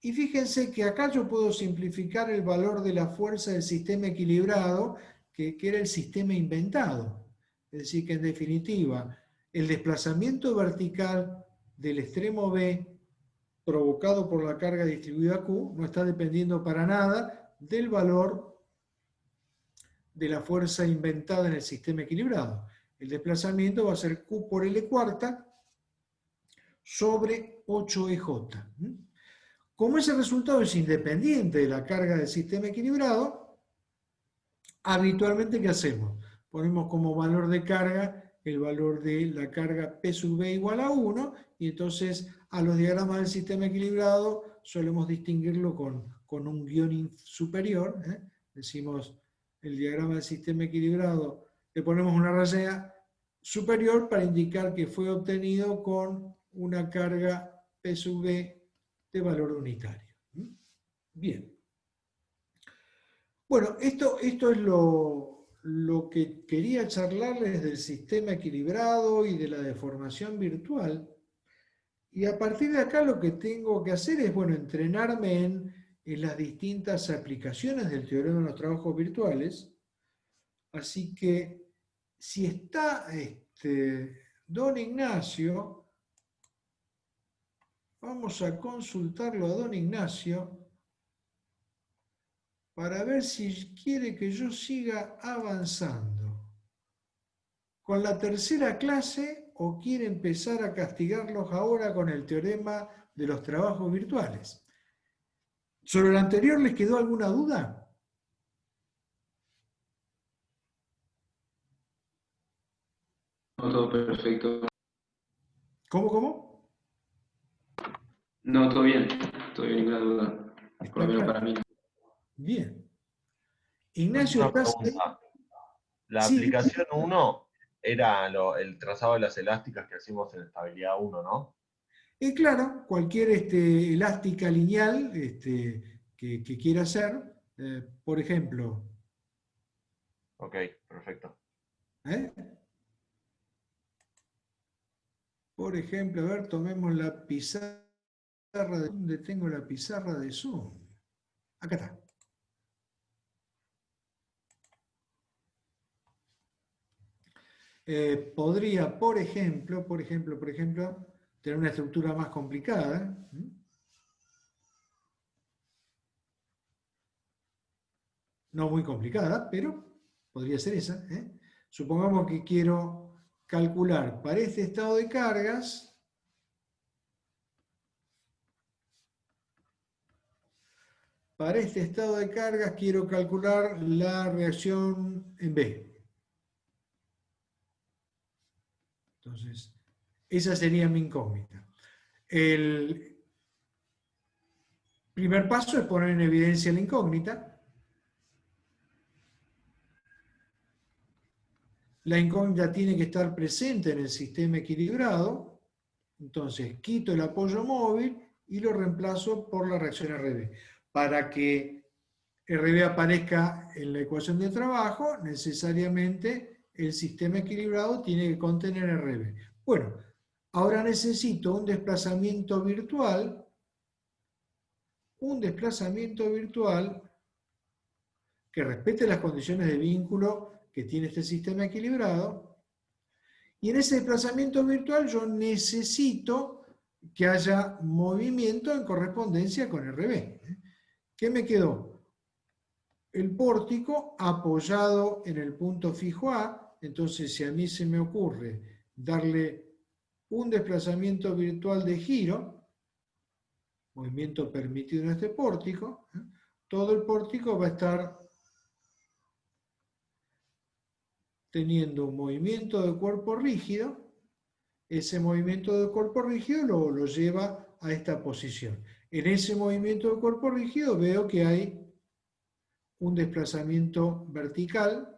Y fíjense que acá yo puedo simplificar el valor de la fuerza del sistema equilibrado, que era el sistema inventado. Es decir, que en definitiva, el desplazamiento vertical del extremo B provocado por la carga distribuida Q no está dependiendo para nada del valor de la fuerza inventada en el sistema equilibrado. El desplazamiento va a ser Q por L cuarta sobre 8EJ. Como ese resultado es independiente de la carga del sistema equilibrado, habitualmente ¿qué hacemos? Ponemos como valor de carga el valor de la carga P sub B igual a 1, y entonces a los diagramas del sistema equilibrado solemos distinguirlo con un guión superior. Decimos el diagrama del sistema equilibrado, le ponemos una raya superior para indicar que fue obtenido con una carga P sub B de valor unitario. Bien. Bueno, esto es lo que quería charlarles del sistema equilibrado y de la deformación virtual. Y a partir de acá lo que tengo que hacer es, bueno, entrenarme en las distintas aplicaciones del teorema de los trabajos virtuales. Así que, si está don Ignacio, vamos a consultarlo a don Ignacio para ver si quiere que yo siga avanzando con la tercera clase o quiere empezar a castigarlos ahora con el teorema de los trabajos virtuales. ¿Sobre lo anterior les quedó alguna duda? No, todo perfecto. ¿Cómo? No, todo bien, ninguna duda. Por lo menos claro? para mí. Bien. Ignacio, Una ¿estás ahí? pregunta. La Sí. aplicación 1 era el trazado de las elásticas que hacíamos en estabilidad 1, ¿no? Y claro, cualquier elástica lineal que quiera hacer, por ejemplo. Ok, perfecto. Por ejemplo, a ver, tomemos la pizarra. ¿Dónde tengo la pizarra de Zoom? Acá está. Podría, por ejemplo, tener una estructura más complicada. No muy complicada, pero podría ser esa. Supongamos que quiero calcular para este estado de cargas quiero calcular la reacción en B. Entonces, esa sería mi incógnita. El primer paso es poner en evidencia la incógnita. La incógnita tiene que estar presente en el sistema equilibrado. Entonces, quito el apoyo móvil y lo reemplazo por la reacción RB. Para que RB aparezca en la ecuación de trabajo, necesariamente el sistema equilibrado tiene que contener RB. Bueno, ahora necesito un desplazamiento virtual que respete las condiciones de vínculo que tiene este sistema equilibrado. Y en ese desplazamiento virtual yo necesito que haya movimiento en correspondencia con RB. ¿Qué me quedó? El pórtico apoyado en el punto fijo A. Entonces, si a mí se me ocurre darle un desplazamiento virtual de giro, movimiento permitido en este pórtico, todo el pórtico va a estar teniendo un movimiento de cuerpo rígido. Ese movimiento de cuerpo rígido lo lleva a esta posición. En ese movimiento de cuerpo rígido veo que hay un desplazamiento vertical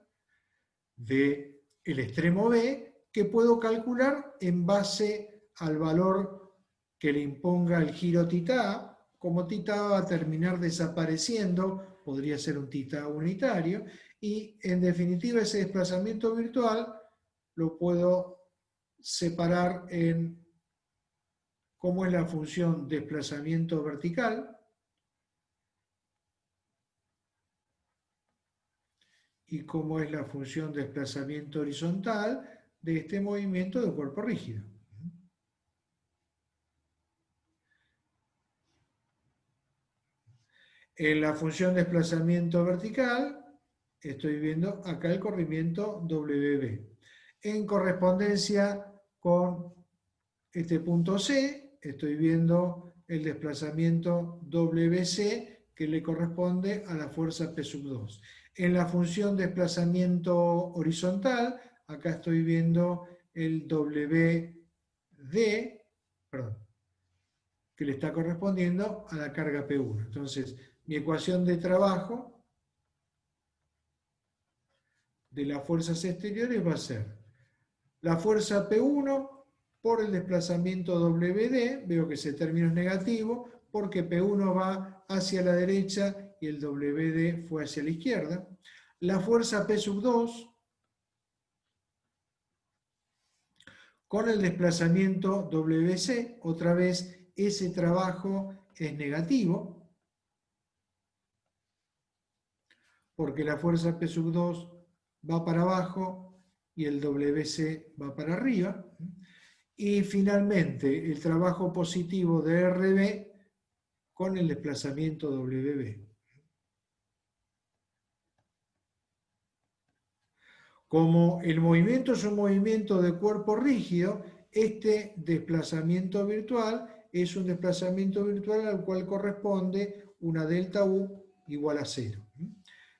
del extremo B que puedo calcular en base al valor que le imponga el giro θ. Como θ va a terminar desapareciendo, podría ser un θ unitario, y en definitiva ese desplazamiento virtual lo puedo separar en cómo es la función desplazamiento vertical y cómo es la función desplazamiento horizontal de este movimiento de cuerpo rígido. En la función desplazamiento vertical estoy viendo acá el corrimiento WB. En correspondencia con este punto C, estoy viendo el desplazamiento WC que le corresponde a la fuerza P sub 2. En la función desplazamiento horizontal, acá estoy viendo el WD, que le está correspondiendo a la carga P1. Entonces, mi ecuación de trabajo de las fuerzas exteriores va a ser la fuerza P1 por el desplazamiento WD, veo que ese término es negativo, porque P1 va hacia la derecha y el WD fue hacia la izquierda. La fuerza P sub 2 con el desplazamiento WC, otra vez ese trabajo es negativo, porque la fuerza P sub 2 va para abajo y el WC va para arriba. Y finalmente el trabajo positivo de RB con el desplazamiento WB. Como el movimiento es un movimiento de cuerpo rígido, este desplazamiento virtual es un desplazamiento virtual al cual corresponde una delta U igual a 0.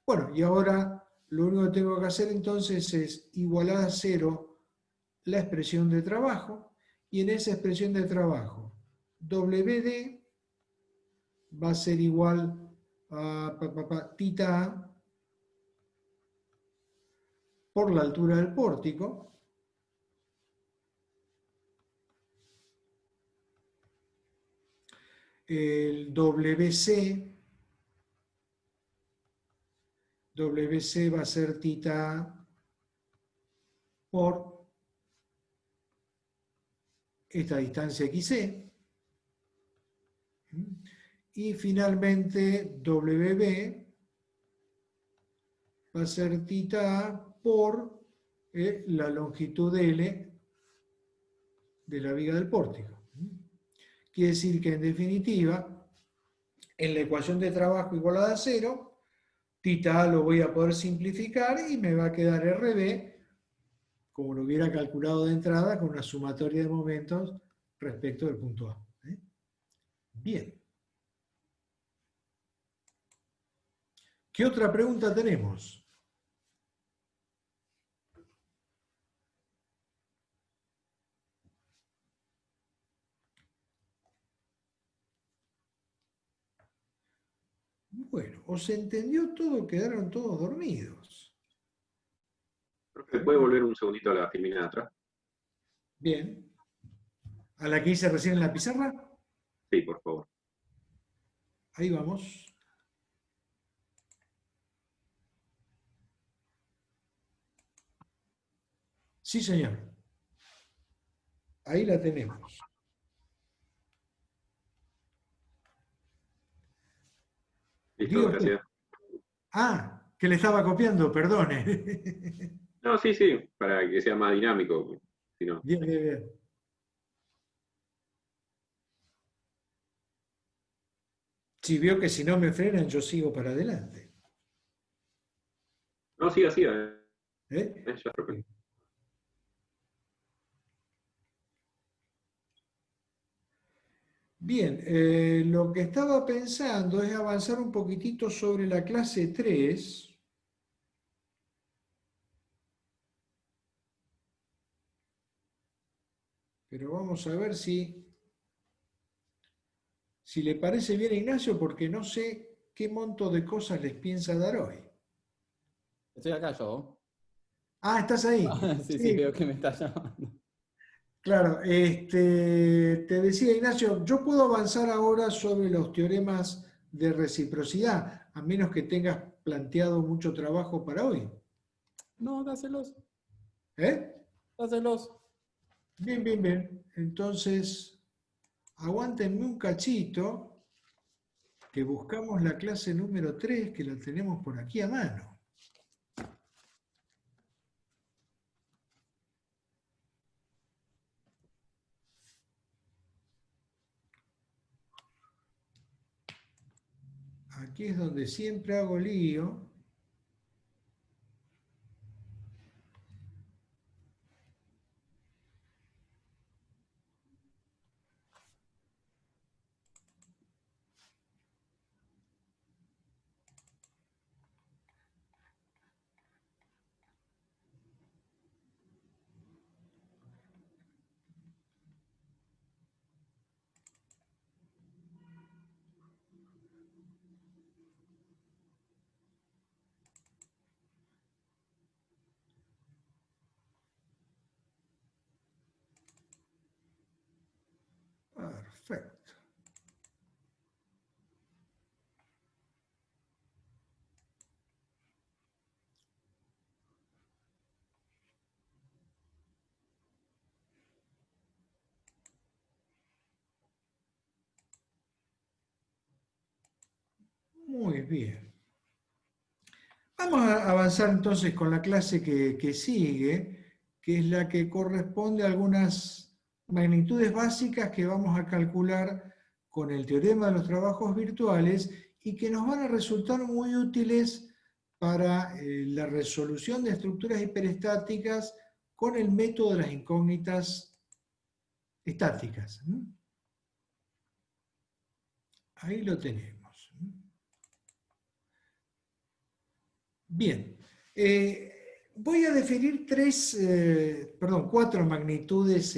Bueno, y ahora lo único que tengo que hacer entonces es igualar a 0 la expresión de trabajo, y en esa expresión de trabajo WD va a ser igual a θ por la altura del pórtico, el WC va a ser θ por esta distancia XC, y finalmente WB va a ser θ por la longitud L de la viga del pórtico. Quiere decir que en definitiva, en la ecuación de trabajo igualada a 0, θ lo voy a poder simplificar y me va a quedar RB como lo hubiera calculado de entrada con una sumatoria de momentos respecto del punto A. Bien. ¿Qué otra pregunta tenemos? Bueno, ¿os entendió todo? Quedaron todos dormidos. Profe, ¿puede volver un segundito a la filmina de atrás? Bien. ¿A la que hice recién en la pizarra? Sí, por favor. Ahí vamos. Sí, señor. Ahí la tenemos. Listo, Diga usted. gracias. Ah, que le estaba copiando, perdone. No, sí, sí, para que sea más dinámico. Si no. Bien, bien, bien. Si veo que si no me frenan, yo sigo para adelante. No, siga, siga. ¿Eh? Ya fue. Bien, lo que estaba pensando es avanzar un poquitito sobre la clase 3. Pero vamos a ver si le parece bien a Ignacio, porque no sé qué monto de cosas les piensa dar hoy. Estoy acá yo. Ah, ¿estás ahí? Sí, Sí, veo que me está llamando. claro. Te decía, Ignacio, yo puedo avanzar ahora sobre los teoremas de reciprocidad, a menos que tengas planteado mucho trabajo para hoy. No, dáselos. ¿Eh? Dáselos. Bien, bien, bien. Entonces, aguántenme un cachito, que buscamos la clase número 3, que la tenemos por aquí a mano. Aquí es donde siempre hago lío. Perfecto. Muy bien. Vamos a avanzar entonces con la clase que sigue, que es la que corresponde a algunas magnitudes básicas que vamos a calcular con el teorema de los trabajos virtuales y que nos van a resultar muy útiles para la resolución de estructuras hiperestáticas con el método de las incógnitas estáticas. Ahí lo tenemos. Bien, voy a definir cuatro magnitudes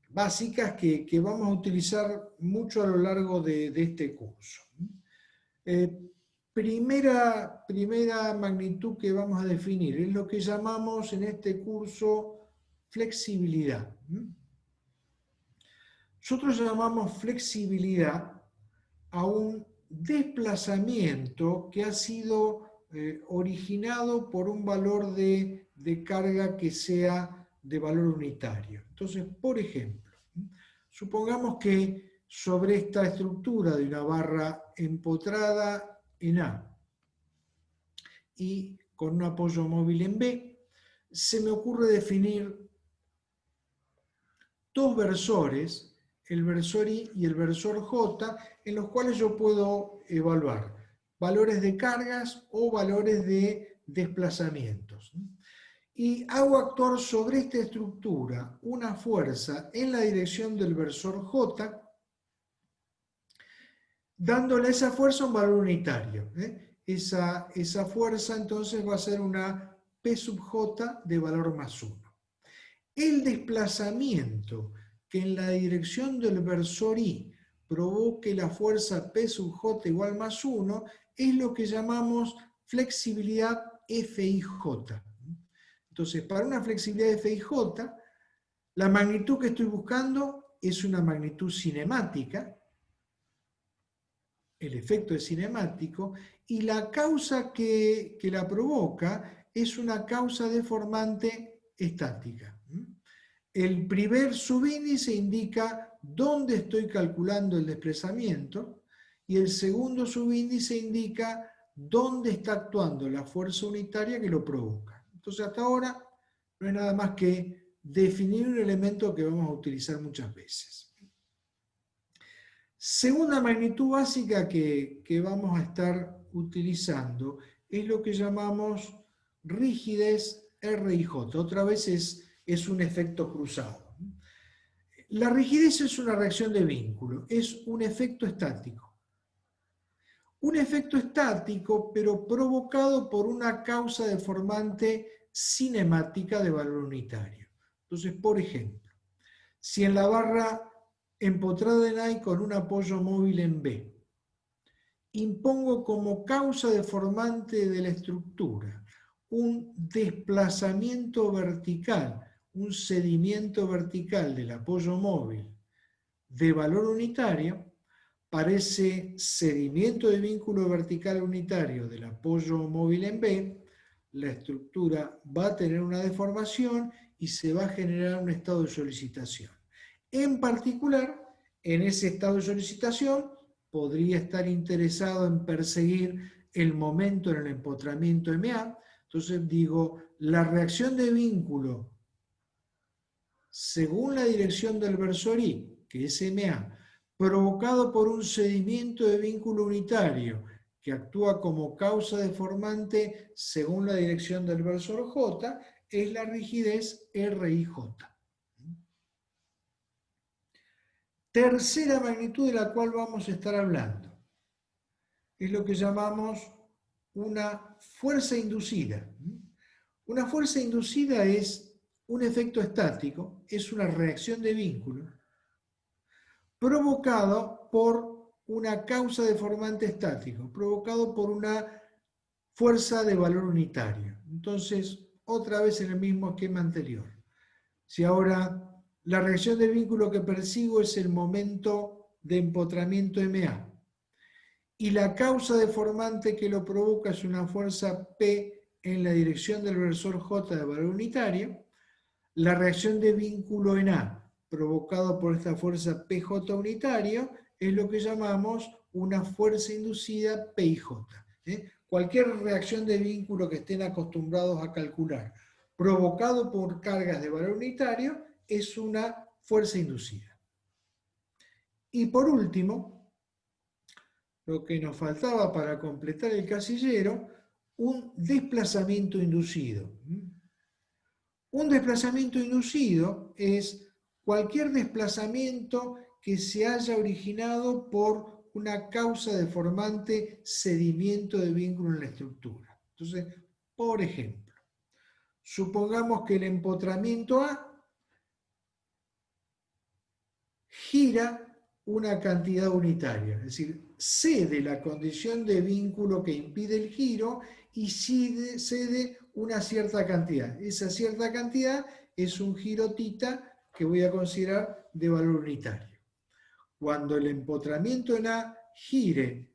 básicas que vamos a utilizar mucho a lo largo de este curso. Primera magnitud que vamos a definir es lo que llamamos en este curso flexibilidad. Nosotros llamamos flexibilidad a un desplazamiento que ha sido originado por un valor de carga que sea de valor unitario. Entonces, por ejemplo, supongamos que sobre esta estructura de una barra empotrada en A y con un apoyo móvil en B, se me ocurre definir dos versores, el versor I y el versor J, en los cuales yo puedo evaluar valores de cargas o valores de desplazamientos. Y hago actuar sobre esta estructura una fuerza en la dirección del versor J, dándole a esa fuerza un valor unitario. Esa fuerza entonces va a ser una P sub J de valor más 1. El desplazamiento que en la dirección del versor I provoque la fuerza P sub J igual más 1 es lo que llamamos flexibilidad FIJ. Entonces, para una flexibilidad FIJ, La magnitud que estoy buscando es una magnitud cinemática, el efecto es cinemático, y la causa que la provoca es una causa deformante estática. El primer subíndice indica dónde estoy calculando el desplazamiento y el segundo subíndice indica dónde está actuando la fuerza unitaria que lo provoca. Entonces hasta ahora no es nada más que definir un elemento que vamos a utilizar muchas veces. Segunda magnitud básica que vamos a estar utilizando es lo que llamamos rigidez R y J. Otra vez es un efecto cruzado. La rigidez es una reacción de vínculo, es un efecto estático. Un efecto estático, pero provocado por una causa deformante cinemática de valor unitario. Entonces, por ejemplo, si en la barra empotrada en A y con un apoyo móvil en B, impongo como causa deformante de la estructura un desplazamiento vertical, un cedimiento vertical del apoyo móvil de valor unitario, para ese cedimiento de vínculo vertical unitario del apoyo móvil en B, la estructura va a tener una deformación y se va a generar un estado de solicitación. En particular, en ese estado de solicitación, podría estar interesado en perseguir el momento en el empotramiento MA. Entonces digo, la reacción de vínculo según la dirección del versor I, que es MA, provocado por un cedimiento de vínculo unitario que actúa como causa deformante según la dirección del versor J, es la rigidez RIJ. Tercera magnitud de la cual vamos a estar hablando es lo que llamamos una fuerza inducida. Una fuerza inducida es un efecto estático, es una reacción de vínculo provocado por una causa deformante estático, provocado por una fuerza de valor unitario. Entonces, otra vez en el mismo esquema anterior. Si ahora la reacción de vínculo que persigo es el momento de empotramiento MA y la causa deformante que lo provoca es una fuerza P en la dirección del versor J de valor unitario, la reacción de vínculo en A provocado por esta fuerza PJ unitario es lo que llamamos una fuerza inducida PIJ. Cualquier reacción de vínculo que estén acostumbrados a calcular provocado por cargas de valor unitario es una fuerza inducida. Y por último, lo que nos faltaba para completar el casillero, un desplazamiento inducido. Un desplazamiento inducido es cualquier desplazamiento que se haya originado por una causa deformante cedimiento de vínculo en la estructura. Entonces, por ejemplo, supongamos que el empotramiento A gira una cantidad unitaria, es decir, cede la condición de vínculo que impide el giro y cede una cierta cantidad. Esa cierta cantidad es un giro tita que voy a considerar de valor unitario. Cuando el empotramiento en A gire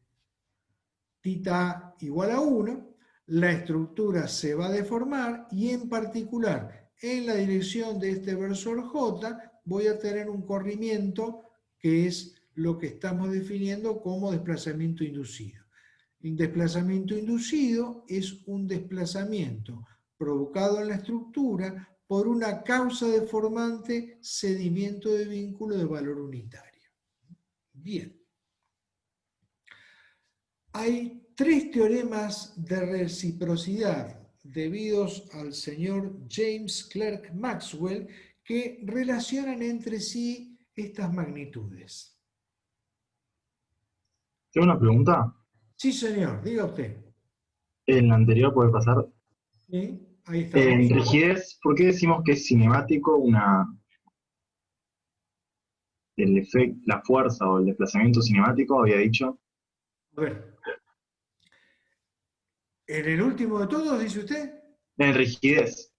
tita A igual a 1, la estructura se va a deformar y en particular en la dirección de este versor J voy a tener un corrimiento que es lo que estamos definiendo como desplazamiento inducido. Un desplazamiento inducido es un desplazamiento provocado en la estructura por una causa deformante cedimiento de vínculo de valor unitario. Bien. Hay 3 teoremas de reciprocidad debidos al señor James Clerk Maxwell que relacionan entre sí estas magnitudes. ¿Tengo una pregunta? Sí, señor, diga usted. En la anterior puede pasar. ¿Sí? Ahí En estamos. rigidez, ¿por qué decimos que es cinemático el efecto, la fuerza o el desplazamiento cinemático, había dicho? A ver. ¿En el último de todos, dice usted? En rigidez.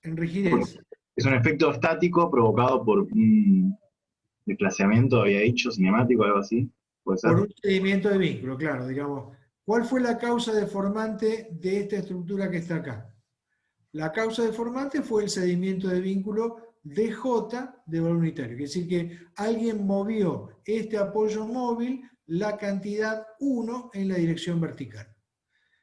En rigidez. Es un efecto estático provocado por un desplazamiento, había dicho, cinemático, algo así. ¿Puede ser? Por un cedimiento de vínculo, claro, digamos. ¿Cuál fue la causa deformante de esta estructura que está acá? La causa deformante fue el cedimiento de vínculo DJ de valor unitario. Quiere decir que alguien movió este apoyo móvil la cantidad 1 en la dirección vertical.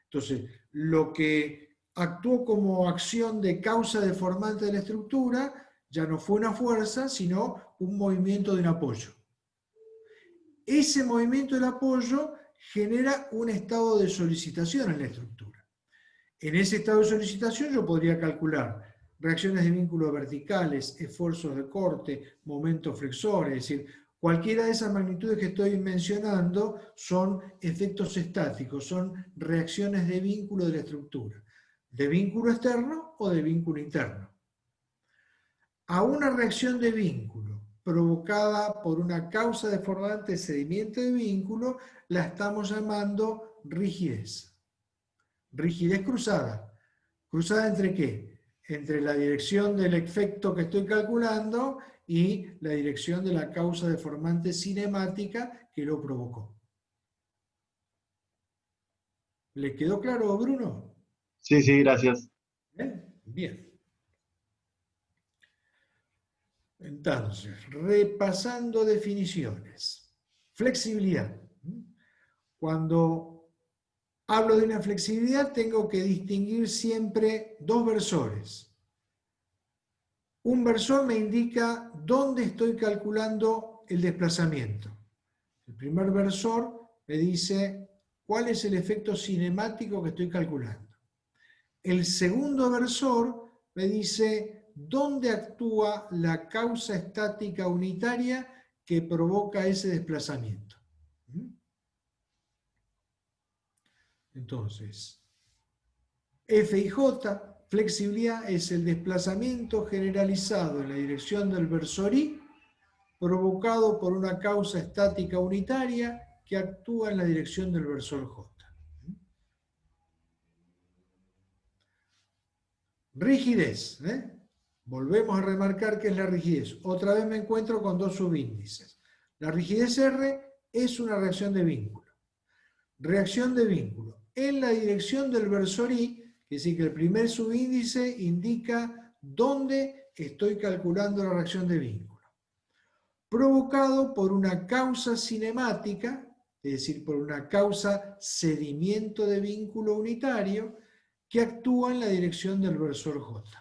Entonces, lo que actuó como acción de causa deformante de la estructura ya no fue una fuerza, sino un movimiento de un apoyo. Ese movimiento del apoyo genera un estado de solicitación en la estructura. En ese estado de solicitación yo podría calcular reacciones de vínculo verticales, esfuerzos de corte, momentos flexores, es decir, cualquiera de esas magnitudes que estoy mencionando son efectos estáticos, son reacciones de vínculo de la estructura, de vínculo externo o de vínculo interno. A una reacción de vínculo provocada por una causa deformante de cedimiento de vínculo la estamos llamando rigidez. Rigidez cruzada. ¿Cruzada entre qué? Entre la dirección del efecto que estoy calculando y la dirección de la causa deformante cinemática que lo provocó. ¿Le quedó claro, Bruno? Sí, sí, gracias. Bien. Entonces, repasando definiciones. Flexibilidad. Cuando hablo de una flexibilidad, tengo que distinguir siempre dos versores. Un versor me indica dónde estoy calculando el desplazamiento. El primer versor me dice cuál es el efecto cinemático que estoy calculando. El segundo versor me dice dónde actúa la causa estática unitaria que provoca ese desplazamiento. Entonces, F y J, flexibilidad, es el desplazamiento generalizado en la dirección del versor I provocado por una causa estática unitaria que actúa en la dirección del versor J. Rigidez. Volvemos a remarcar qué es la rigidez. Otra vez me encuentro con dos subíndices. La rigidez R es una reacción de vínculo. Reacción de vínculo en la dirección del versor I, que es decir, que el primer subíndice indica dónde estoy calculando la reacción de vínculo. Provocado por una causa cinemática, es decir, por una causa cedimiento de vínculo unitario, que actúa en la dirección del versor J.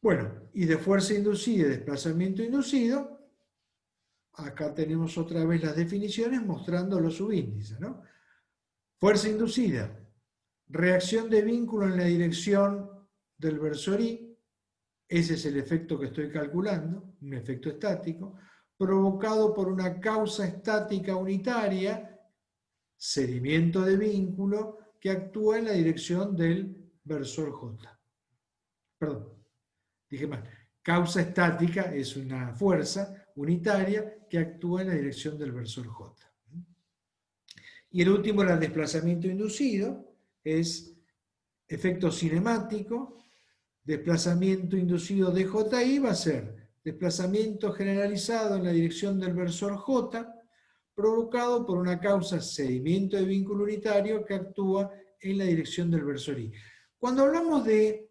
Bueno, y de fuerza inducida y desplazamiento inducido, acá tenemos otra vez las definiciones mostrando los subíndices, ¿no? Fuerza inducida, reacción de vínculo en la dirección del versor I, ese es el efecto que estoy calculando, un efecto estático, provocado por una causa estática unitaria, cedimiento de vínculo, que actúa en la dirección del versor J. Perdón, dije mal. Causa estática es una fuerza unitaria que actúa en la dirección del versor J. Y el último, el desplazamiento inducido, es efecto cinemático. Desplazamiento inducido de JI va a ser desplazamiento generalizado en la dirección del versor J, provocado por una causa cedimiento de vínculo unitario que actúa en la dirección del versor I. Cuando hablamos de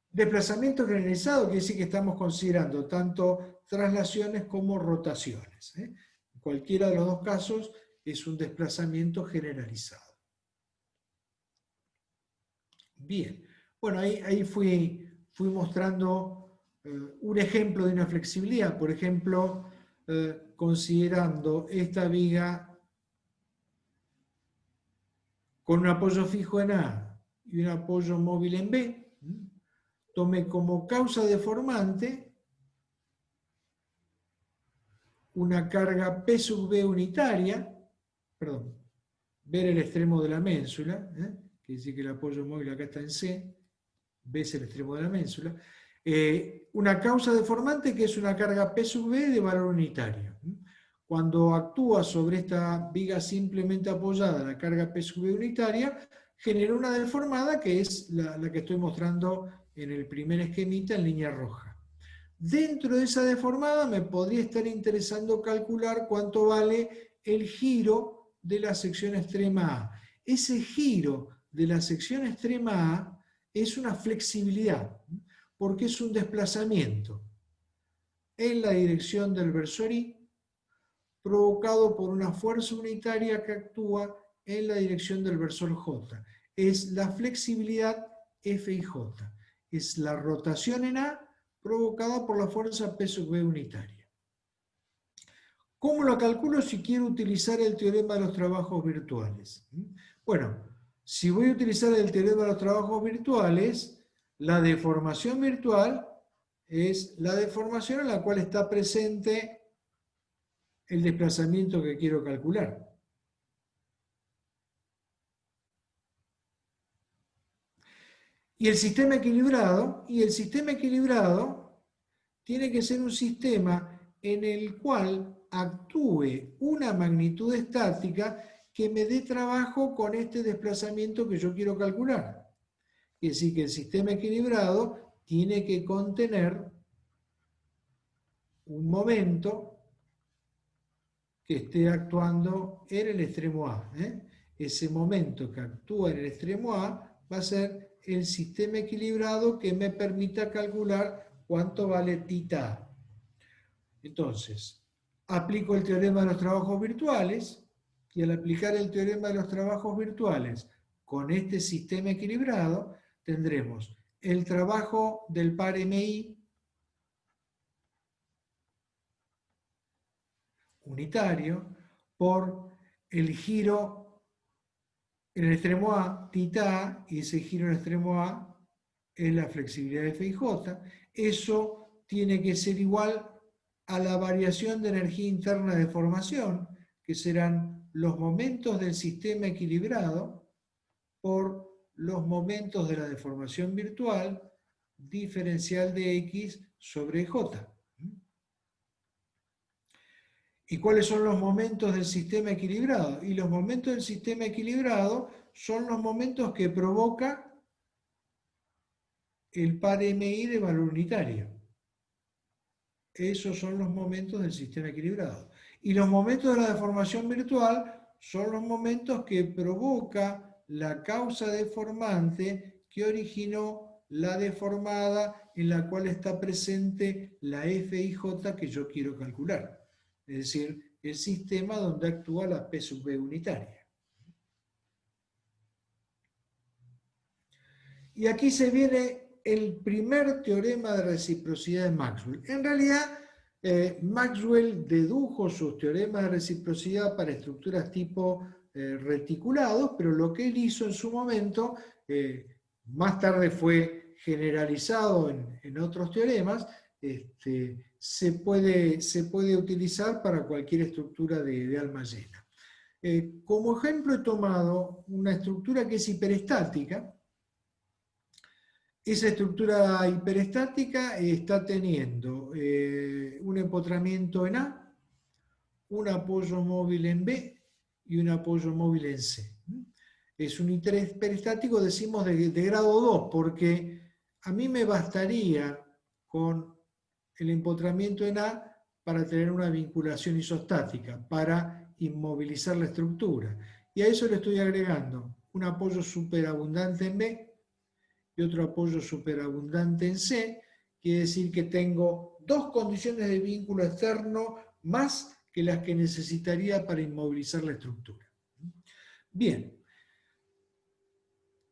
desplazamiento generalizado, quiere decir que estamos considerando tanto traslaciones como rotaciones. En cualquiera de los dos casos es un desplazamiento generalizado. Bien, bueno, ahí fui mostrando un ejemplo de una flexibilidad. Por ejemplo, considerando esta viga con un apoyo fijo en A y un apoyo móvil en B, tomé como causa deformante una carga P sub B unitaria, perdón, ver el extremo de la ménsula, quiere decir que el apoyo móvil acá está en C, B es el extremo de la ménsula, una causa deformante que es una carga P sub B de valor unitario. Cuando actúa sobre esta viga simplemente apoyada, la carga P sub B unitaria, generó una deformada que es la que estoy mostrando en el primer esquemita en línea roja. Dentro de esa deformada me podría estar interesando calcular cuánto vale el giro de la sección extrema A. Ese giro de la sección extrema A es una flexibilidad, porque es un desplazamiento en la dirección del versor I provocado por una fuerza unitaria que actúa en la dirección del versor J. Es la flexibilidad F y J. Es la rotación en A provocada por la fuerza P sub B unitaria. ¿Cómo lo calculo si quiero utilizar el teorema de los trabajos virtuales? Bueno, si voy a utilizar el teorema de los trabajos virtuales, la deformación virtual es la deformación en la cual está presente el desplazamiento que quiero calcular. Y el sistema equilibrado tiene que ser un sistema en el cual actúe una magnitud estática que me dé trabajo con este desplazamiento que yo quiero calcular. Es decir, que el sistema equilibrado tiene que contener un momento que esté actuando en el extremo A. Ese momento que actúa en el extremo A va a ser el sistema equilibrado que me permita calcular cuánto vale tita A. Entonces, aplico el teorema de los trabajos virtuales y al aplicar el teorema de los trabajos virtuales con este sistema equilibrado, tendremos el trabajo del par MI unitario por el giro en el extremo A, tita A, y ese giro en el extremo A es la flexibilidad de F y J. Eso tiene que ser igual a la variación de energía interna de formación, que serán los momentos del sistema equilibrado por los momentos de la deformación virtual diferencial de X sobre J. ¿Y cuáles son los momentos del sistema equilibrado? Y los momentos del sistema equilibrado son los momentos que provoca el par MI de valor unitario. Esos son los momentos del sistema equilibrado. Y los momentos de la deformación virtual son los momentos que provoca la causa deformante que originó la deformada en la cual está presente la F y J que yo quiero calcular. Es decir, el sistema donde actúa la P sub B unitaria. Y aquí se viene el primer teorema de reciprocidad de Maxwell. En realidad, Maxwell dedujo sus teoremas de reciprocidad para estructuras tipo reticulados, pero lo que él hizo en su momento, más tarde fue generalizado en otros teoremas, se puede utilizar para cualquier estructura de alma llena. Como ejemplo he tomado una estructura que es hiperestática. Esa estructura hiperestática está teniendo un empotramiento en A, un apoyo móvil en B y un apoyo móvil en C. Es un hiperestático, decimos, de grado 2, porque a mí me bastaría con el empotramiento en A para tener una vinculación isostática, para inmovilizar la estructura. Y a eso le estoy agregando un apoyo superabundante en B y otro apoyo superabundante en C, quiere decir que tengo dos condiciones de vínculo externo más que las que necesitaría para inmovilizar la estructura. Bien.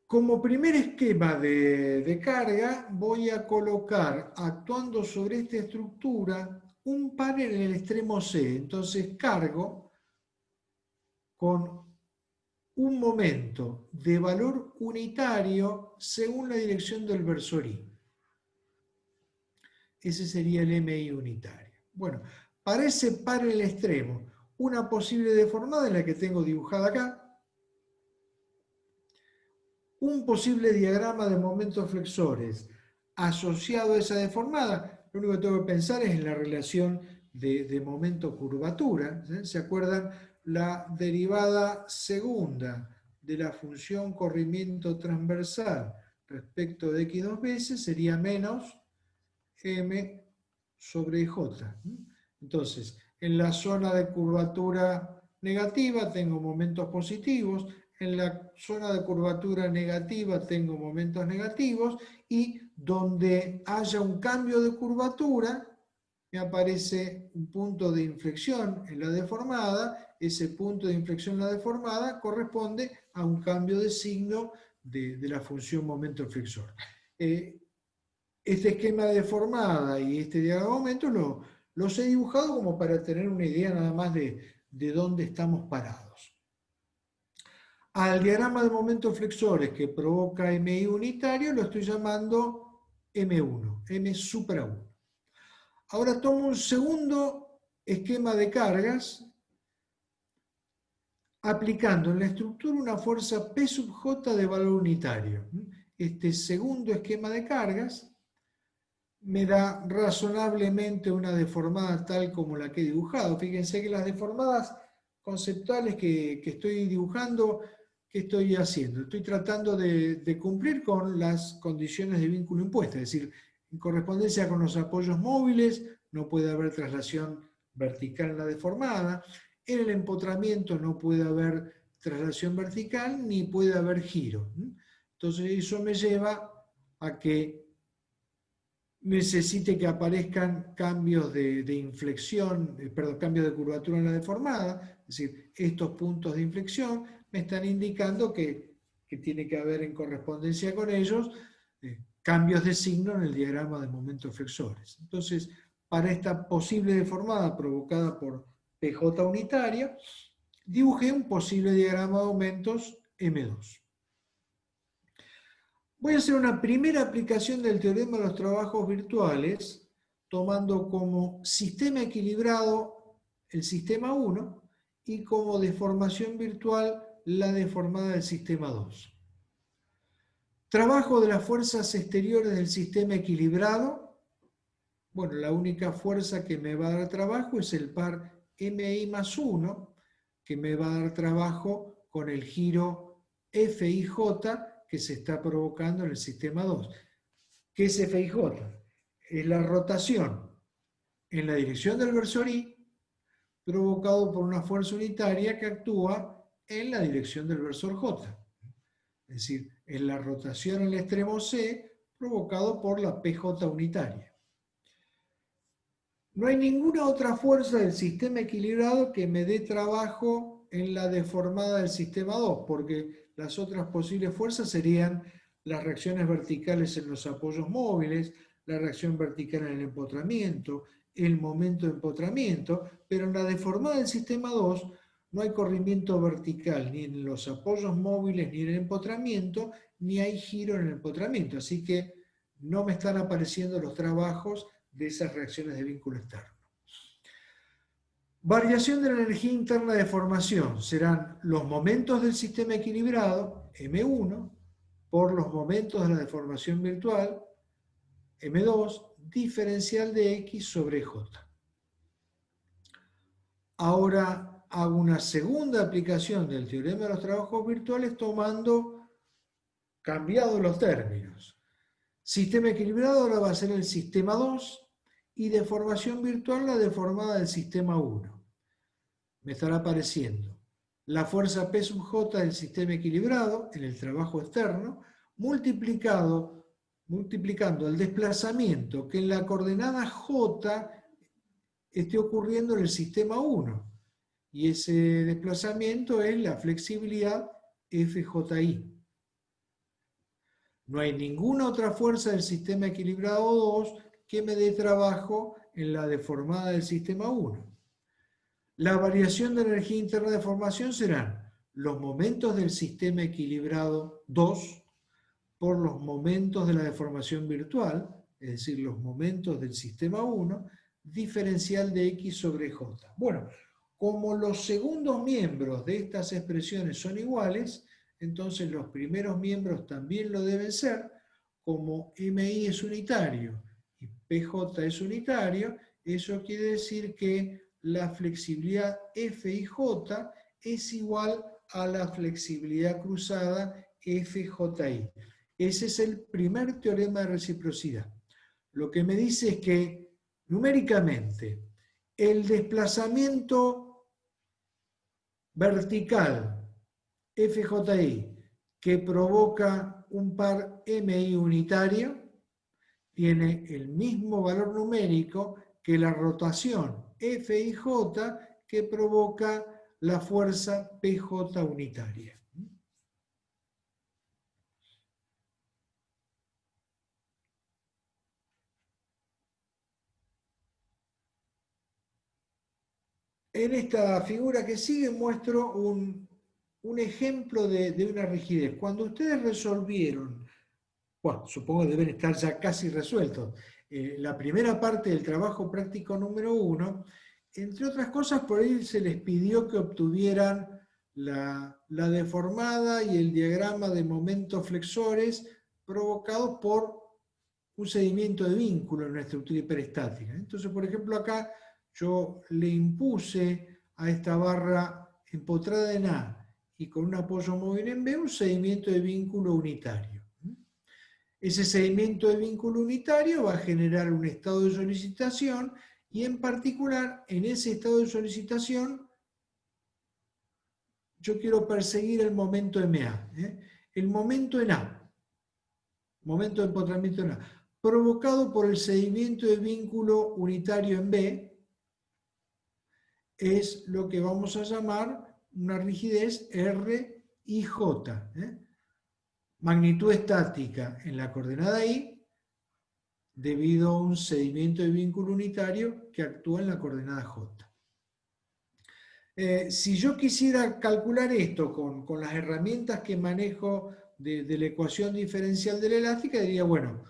Como primer esquema de carga, voy a colocar, actuando sobre esta estructura, un par en el extremo C. Entonces cargo con un momento de valor unitario según la dirección del versor I. Ese sería el MI unitario. Bueno, para ese par en el extremo, una posible deformada en la que tengo dibujada acá, un posible diagrama de momentos flexores asociado a esa deformada. Lo único que tengo que pensar es en la relación de momento curvatura. ¿Se acuerdan? La derivada segunda de la función corrimiento transversal respecto de x dos veces sería menos m sobre j. Entonces, en la zona de curvatura negativa tengo momentos positivos, en la zona de curvatura negativa tengo momentos negativos, y donde haya un cambio de curvatura, me aparece un punto de inflexión en la deformada. Ese punto de inflexión en la deformada corresponde a un cambio de signo de la función momento flexor. Este esquema de deformada y este diagrama de aumentos los he dibujado como para tener una idea nada más de dónde estamos parados. Al diagrama de momentos flexores que provoca MI unitario lo estoy llamando M1, M supra 1. Ahora tomo un segundo esquema de cargas aplicando en la estructura una fuerza P sub J de valor unitario. Este segundo esquema de cargas me da razonablemente una deformada tal como la que he dibujado. Fíjense que las deformadas conceptuales que estoy dibujando, ¿qué estoy haciendo? Estoy tratando de cumplir con las condiciones de vínculo impuestas, es decir, en correspondencia con los apoyos móviles no puede haber traslación vertical en la deformada, en el empotramiento no puede haber traslación vertical ni puede haber giro. Entonces eso me lleva a que necesite que aparezcan cambios de inflexión, cambios de curvatura en la deformada, es decir, estos puntos de inflexión me están indicando que tiene que haber en correspondencia con ellos cambios de signo en el diagrama de momentos flexores. Entonces, para esta posible deformada provocada por PJ unitaria, dibujé un posible diagrama de aumentos M2. Voy a hacer una primera aplicación del teorema de los trabajos virtuales, tomando como sistema equilibrado el sistema 1 y como deformación virtual la deformada del sistema 2. Trabajo de las fuerzas exteriores del sistema equilibrado. Bueno, la única fuerza que me va a dar trabajo es el par MI más 1, que me va a dar trabajo con el giro FIJ que se está provocando en el sistema 2. ¿Qué es FIJ? Es la rotación en la dirección del versor I provocado por una fuerza unitaria que actúa en la dirección del versor J. Es decir, es la rotación en el extremo C provocado por la PJ unitaria. No hay ninguna otra fuerza del sistema equilibrado que me dé trabajo en la deformada del sistema 2, porque las otras posibles fuerzas serían las reacciones verticales en los apoyos móviles, la reacción vertical en el empotramiento, el momento de empotramiento, pero en la deformada del sistema 2 no hay corrimiento vertical ni en los apoyos móviles ni en el empotramiento, ni hay giro en el empotramiento, así que no me están apareciendo los trabajos de esas reacciones de vínculo externo. Variación de la energía interna de formación serán los momentos del sistema equilibrado, M1, por los momentos de la deformación virtual, M2, diferencial de X sobre J. Ahora hago una segunda aplicación del teorema de los trabajos virtuales cambiados los términos. Sistema equilibrado ahora va a ser el sistema 2 y deformación virtual la deformada del sistema 1. Me estará apareciendo la fuerza P sub J del sistema equilibrado en el trabajo externo multiplicando el desplazamiento que en la coordenada J esté ocurriendo en el sistema 1. Y ese desplazamiento es la flexibilidad FJI. No hay ninguna otra fuerza del sistema equilibrado 2 que me dé trabajo en la deformada del sistema 1. La variación de energía interna de formación serán los momentos del sistema equilibrado 2 por los momentos de la deformación virtual, es decir, los momentos del sistema 1, diferencial de X sobre J. Bueno, como los segundos miembros de estas expresiones son iguales, entonces los primeros miembros también lo deben ser. Como MI es unitario y PJ es unitario, eso quiere decir que la flexibilidad FIJ es igual a la flexibilidad cruzada FJI. Ese es el primer teorema de reciprocidad. Lo que me dice es que numéricamente el desplazamiento vertical FJI que provoca un par MI unitario tiene el mismo valor numérico que la rotación FIJ que provoca la fuerza PJ unitaria. En esta figura que sigue muestro un ejemplo de una rigidez. Cuando ustedes resolvieron, bueno, supongo que deben estar ya casi resueltos, la primera parte del trabajo práctico número 1, entre otras cosas por ahí se les pidió que obtuvieran la deformada y el diagrama de momentos flexores provocados por un cedimiento de vínculo en una estructura hiperestática. Entonces, por ejemplo, acá yo le impuse a esta barra empotrada en A y con un apoyo móvil en B un cedimiento de vínculo unitario. Ese cedimiento de vínculo unitario va a generar un estado de solicitación y en particular en ese estado de solicitación yo quiero perseguir el momento MA. El momento en A, momento de empotramiento en A, provocado por el cedimiento de vínculo unitario en B, es lo que vamos a llamar una rigidez RIJ. Magnitud estática en la coordenada I debido a un cedimiento de vínculo unitario que actúa en la coordenada J. Si yo quisiera calcular esto con las herramientas que manejo de la ecuación diferencial de la elástica, diría, bueno,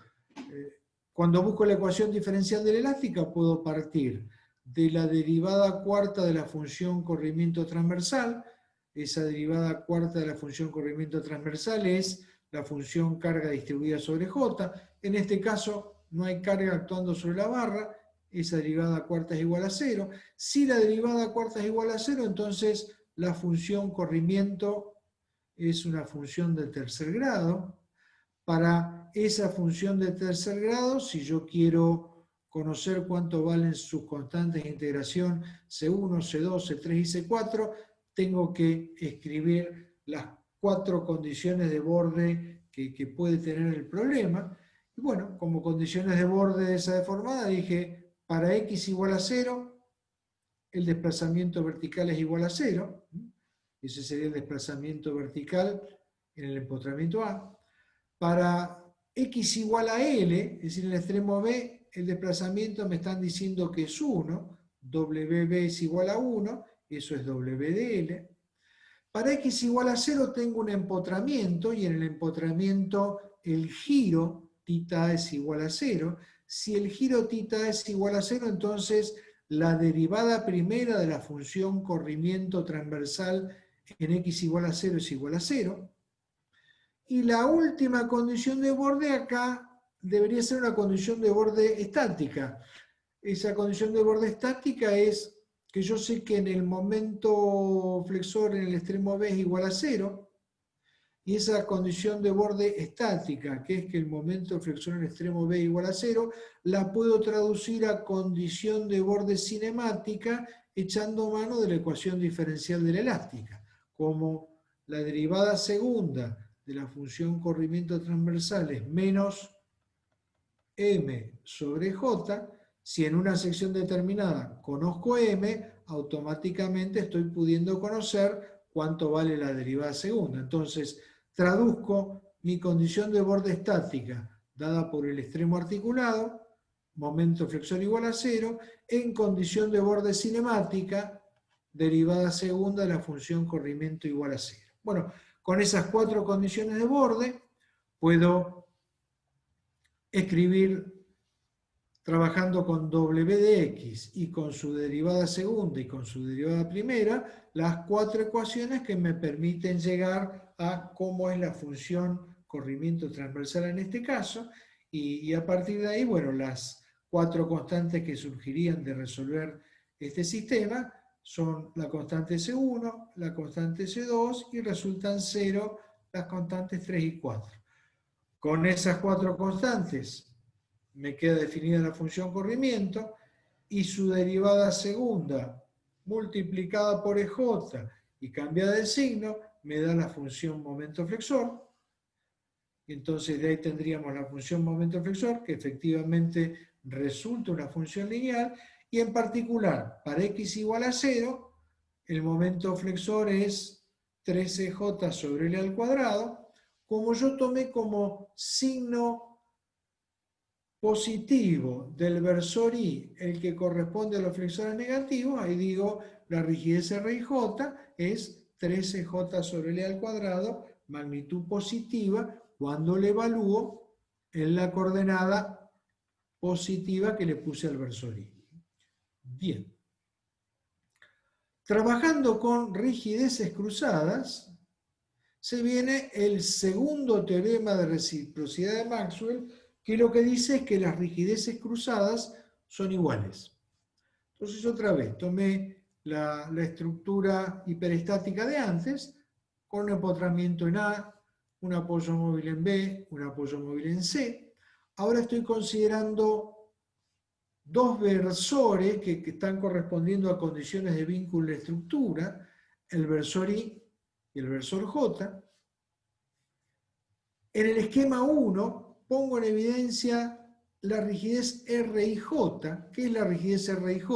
cuando busco la ecuación diferencial de la elástica puedo partir de la derivada cuarta de la función corrimiento transversal. Esa derivada cuarta de la función corrimiento transversal es la función carga distribuida sobre J. En este caso no hay carga actuando sobre la barra, esa derivada cuarta es igual a 0. Si la derivada cuarta es igual a 0, entonces la función corrimiento es una función de tercer grado. Para esa función de tercer grado, si yo quiero conocer cuánto valen sus constantes de integración C1, C2, C3 y C4, tengo que escribir las 4 condiciones de borde que puede tener el problema. Y bueno, como condiciones de borde de esa deformada, dije, para x igual a 0, el desplazamiento vertical es igual a 0. Ese sería el desplazamiento vertical en el empotramiento A. Para x igual a L, es decir, en el extremo B, el desplazamiento me están diciendo que es 1, WB es igual a 1, eso es W de L. Para x igual a 0 tengo un empotramiento, y en el empotramiento el giro θ es igual a 0. Si el giro θ es igual a 0, entonces la derivada primera de la función corrimiento transversal en x igual a 0 es igual a 0. Y la última condición de borde acá debería ser una condición de borde estática. Esa condición de borde estática es que yo sé que en el momento flexor en el extremo B es igual a 0, y esa condición de borde estática, que es que el momento flexor en el extremo B es igual a 0, la puedo traducir a condición de borde cinemática echando mano de la ecuación diferencial de la elástica, como la derivada segunda de la función corrimiento transversal es menos M sobre J. Si en una sección determinada conozco M, automáticamente estoy pudiendo conocer cuánto vale la derivada segunda. Entonces, traduzco mi condición de borde estática, dada por el extremo articulado, momento flexor igual a 0, en condición de borde cinemática, derivada segunda de la función corrimiento igual a 0. Bueno, con esas 4 condiciones de borde, puedo escribir, trabajando con W de X y con su derivada segunda y con su derivada primera, las 4 ecuaciones que me permiten llegar a cómo es la función corrimiento transversal en este caso, y a partir de ahí, bueno, las 4 constantes que surgirían de resolver este sistema, son la constante C1, la constante C2 y resultan 0 las constantes 3 y 4. Con esas 4 constantes me queda definida la función corrimiento y su derivada segunda multiplicada por EJ y cambiada de signo me da la función momento flexor. Y entonces de ahí tendríamos la función momento flexor, que efectivamente resulta una función lineal, y en particular, para x igual a 0, el momento flexor es 3EJ sobre L al cuadrado. Como yo tomé como signo positivo del versor I el que corresponde a los flexores negativos, ahí digo la rigidez RIJ es 3EJ sobre L al cuadrado, magnitud positiva, cuando le evalúo en la coordenada positiva que le puse al versor I. Bien. Trabajando con rigideces cruzadas, se viene el segundo teorema de reciprocidad de Maxwell, que lo que dice es que las rigideces cruzadas son iguales. Entonces, otra vez, tomé la estructura hiperestática de antes, con un empotramiento en A, un apoyo móvil en B, un apoyo móvil en C. Ahora estoy considerando dos versores que están correspondiendo a condiciones de vínculo de estructura, el versor I y el versor J. En el esquema 1 pongo en evidencia la rigidez RIJ. ¿Qué es la rigidez RIJ?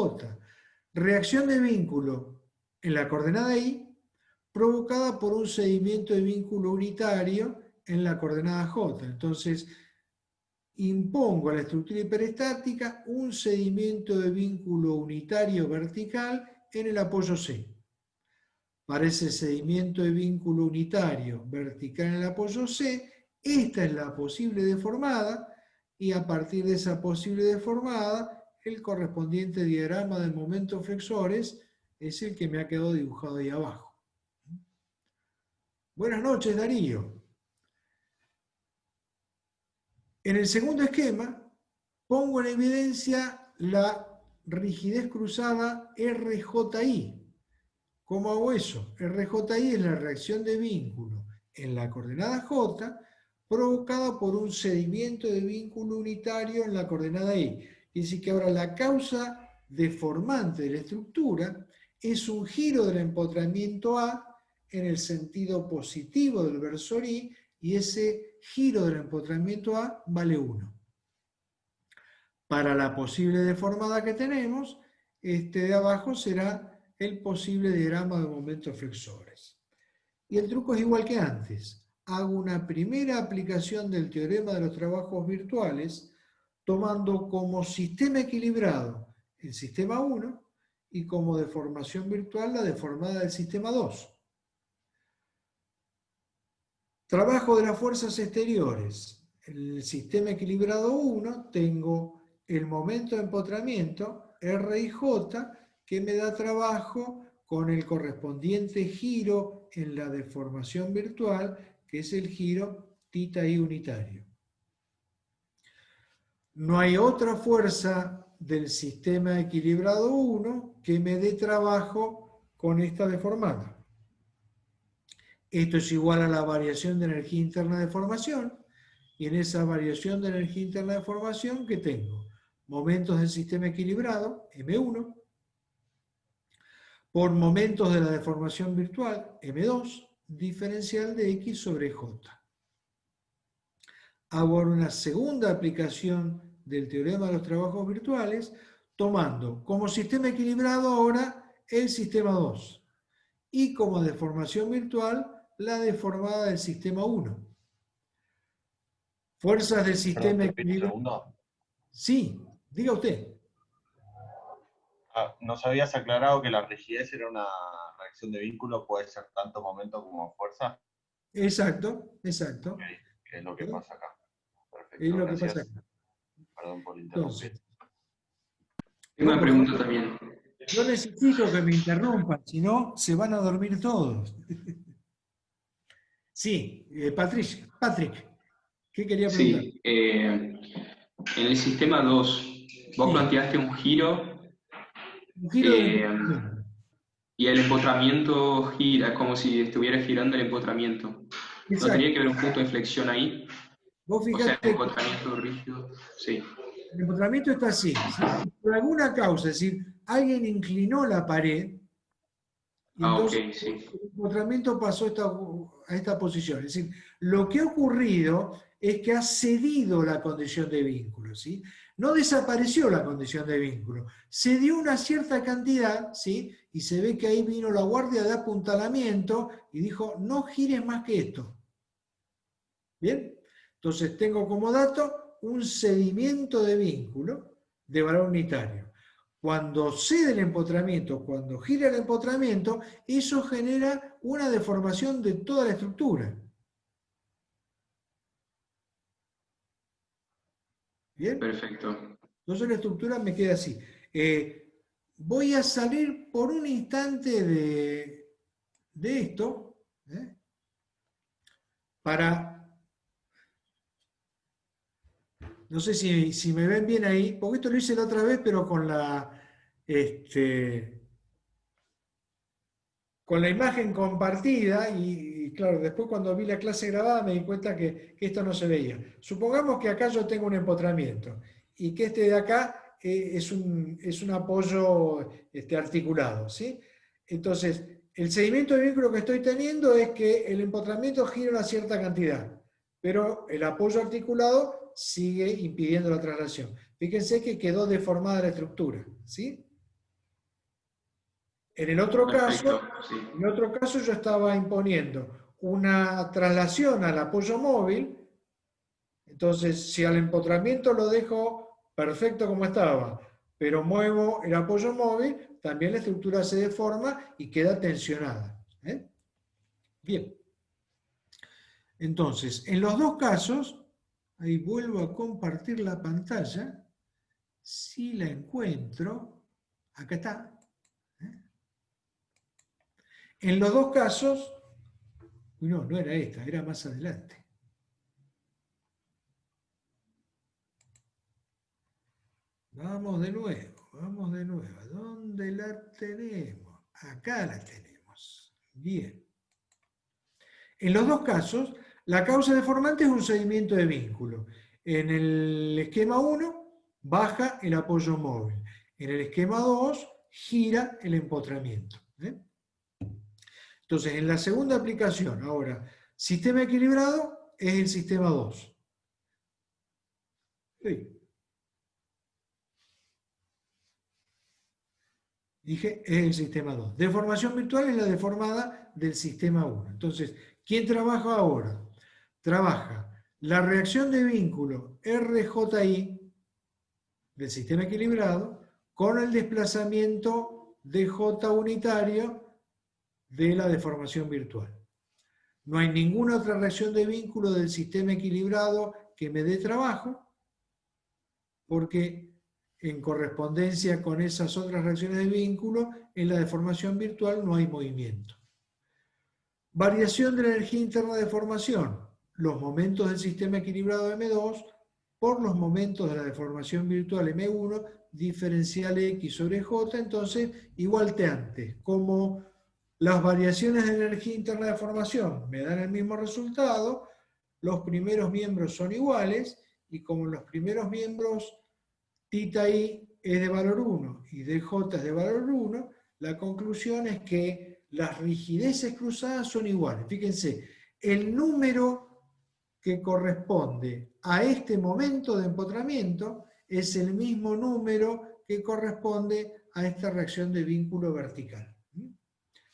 Reacción de vínculo en la coordenada I provocada por un cedimiento de vínculo unitario en la coordenada J. Entonces, impongo a la estructura hiperestática un cedimiento de vínculo unitario vertical en el apoyo C. Para ese cedimiento de vínculo unitario vertical en el apoyo C, esta es la posible deformada, y a partir de esa posible deformada, el correspondiente diagrama de momentos flexores es el que me ha quedado dibujado ahí abajo. Buenas noches, Darío. En el segundo esquema, pongo en evidencia la rigidez cruzada RJI. ¿Cómo hago eso? RJI es la reacción de vínculo en la coordenada J provocada por un cedimiento de vínculo unitario en la coordenada I. Es decir, que ahora la causa deformante de la estructura es un giro del empotramiento A en el sentido positivo del versor I, y ese giro del empotramiento A vale 1. Para la posible deformada que tenemos, este de abajo será el posible diagrama de momentos flexores. Y el truco es igual que antes. Hago una primera aplicación del teorema de los trabajos virtuales, tomando como sistema equilibrado el sistema 1 y como deformación virtual la deformada del sistema 2. Trabajo de las fuerzas exteriores. En el sistema equilibrado 1 tengo el momento de empotramiento, RIJ, que me da trabajo con el correspondiente giro en la deformación virtual, que es el giro θi unitario. No hay otra fuerza del sistema equilibrado 1 que me dé trabajo con esta deformada. Esto es igual a la variación de energía interna de formación, y en esa variación de energía interna de formación que tengo momentos del sistema equilibrado, M1, por momentos de la deformación virtual, M2, diferencial de X sobre J. Hago una segunda aplicación del teorema de los trabajos virtuales, tomando como sistema equilibrado ahora el sistema 2, y como deformación virtual la deformada del sistema 1. Fuerzas del sistema equilibrado. Sí, diga usted. Nos habías aclarado que la rigidez era una reacción de vínculo, puede ser tanto momento como fuerza. Exacto, exacto. Okay, que es lo que pasa acá. Perfecto, es lo gracias. que pasa acá. Perdón por interrumpir. Entonces, Tengo una pregunta también. yo necesito que me interrumpan, si no, se van a dormir todos. Sí, Patrick, ¿qué quería preguntar? Sí, en el sistema 2, vos Sí. planteaste un giro. Un giro de empotramiento. Y el empotramiento gira, es como si estuviera girando el empotramiento. ¿No Exacto. tenía que haber un punto de inflexión ahí? Vos O sea, fijate que empotramiento rígido. Sí. el empotramiento está así, ¿sí? Por alguna causa, es decir, alguien inclinó la pared y Ah, ok, entonces sí. el empotramiento pasó a esta posición. Es decir, lo que ha ocurrido es que ha cedido la condición de vínculo, ¿sí? No desapareció la condición de vínculo, se dio una cierta cantidad, ¿sí? Y se ve que ahí vino la guardia de apuntalamiento y dijo, no gires más que esto. ¿Bien? Entonces tengo como dato un cedimiento de vínculo de valor unitario. Cuando cede el empotramiento, cuando gira el empotramiento, eso genera una deformación de toda la estructura. ¿Bien? Perfecto. Entonces la estructura me queda así. Voy a salir por un instante de esto, para... No sé si me ven bien ahí, porque esto lo hice la otra vez, pero con la imagen compartida, y claro, después cuando vi la clase grabada me di cuenta que esto no se veía. Supongamos que acá yo tengo un empotramiento, y que este de acá es un apoyo articulado, ¿sí? Entonces, el cedimiento de vínculo que estoy teniendo es que el empotramiento gira una cierta cantidad, pero el apoyo articulado sigue impidiendo la traslación. Fíjense que quedó deformada la estructura, ¿sí? En el otro Perfecto, caso, sí. yo estaba imponiendo una traslación al apoyo móvil. Entonces, si al empotramiento lo dejo perfecto como estaba, pero muevo el apoyo móvil, también la estructura se deforma y queda tensionada. Bien. Entonces, en los dos casos, ahí vuelvo a compartir la pantalla. Si la encuentro, acá está. En los dos casos, no era esta, era más adelante. Vamos de nuevo, vamos de nuevo. ¿Dónde la tenemos? Acá la tenemos. Bien. En los dos casos, la causa deformante es un cedimiento de vínculo. En el esquema 1, baja el apoyo móvil. En el esquema 2, gira el empotramiento. Entonces, en la segunda aplicación, ahora, sistema equilibrado es el sistema 2. Sí. Dije, es el sistema 2. Deformación virtual es la deformada del sistema 1. Entonces, ¿quién trabaja ahora? Trabaja la reacción de vínculo RJI del sistema equilibrado con el desplazamiento DJ unitario de la deformación virtual. No hay ninguna otra reacción de vínculo del sistema equilibrado que me dé trabajo, porque en correspondencia con esas otras reacciones de vínculo, en la deformación virtual no hay movimiento. Variación de la energía interna de deformación. Los momentos del sistema equilibrado M2 por los momentos de la deformación virtual M1, diferencial X sobre J, entonces igualteante. Como las variaciones de energía interna de deformación me dan el mismo resultado, los primeros miembros son iguales, y como los primeros miembros θ I es de valor 1 y dj es de valor 1, la conclusión es que las rigideces cruzadas son iguales. Fíjense, el número que corresponde a este momento de empotramiento es el mismo número que corresponde a esta reacción de vínculo vertical.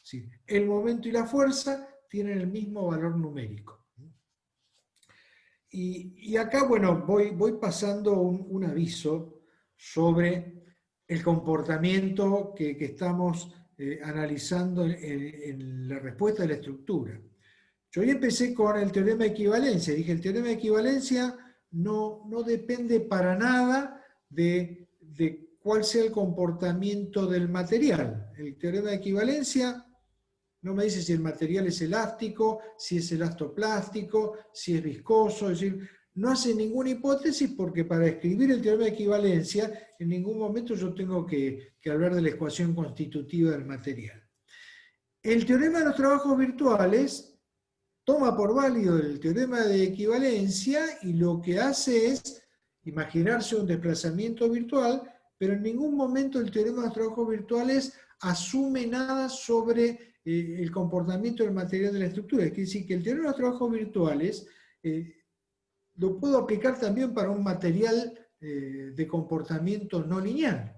Sí, el momento y la fuerza tienen el mismo valor numérico. Y acá, bueno, voy pasando un aviso sobre el comportamiento que estamos analizando en la respuesta de la estructura. Yo hoy empecé con el teorema de equivalencia. Dije, el teorema de equivalencia no depende para nada de cuál sea el comportamiento del material. El teorema de equivalencia no me dice si el material es elástico, si es elastoplástico, si es viscoso, es decir, no hace ninguna hipótesis, porque para escribir el teorema de equivalencia en ningún momento yo tengo que hablar de la ecuación constitutiva del material. El teorema de los trabajos virtuales toma por válido el teorema de equivalencia y lo que hace es imaginarse un desplazamiento virtual, pero en ningún momento el teorema de los trabajos virtuales asume nada sobre el comportamiento del material de la estructura. Es decir, que el teorema de los trabajos virtuales lo puedo aplicar también para un material de comportamiento no lineal.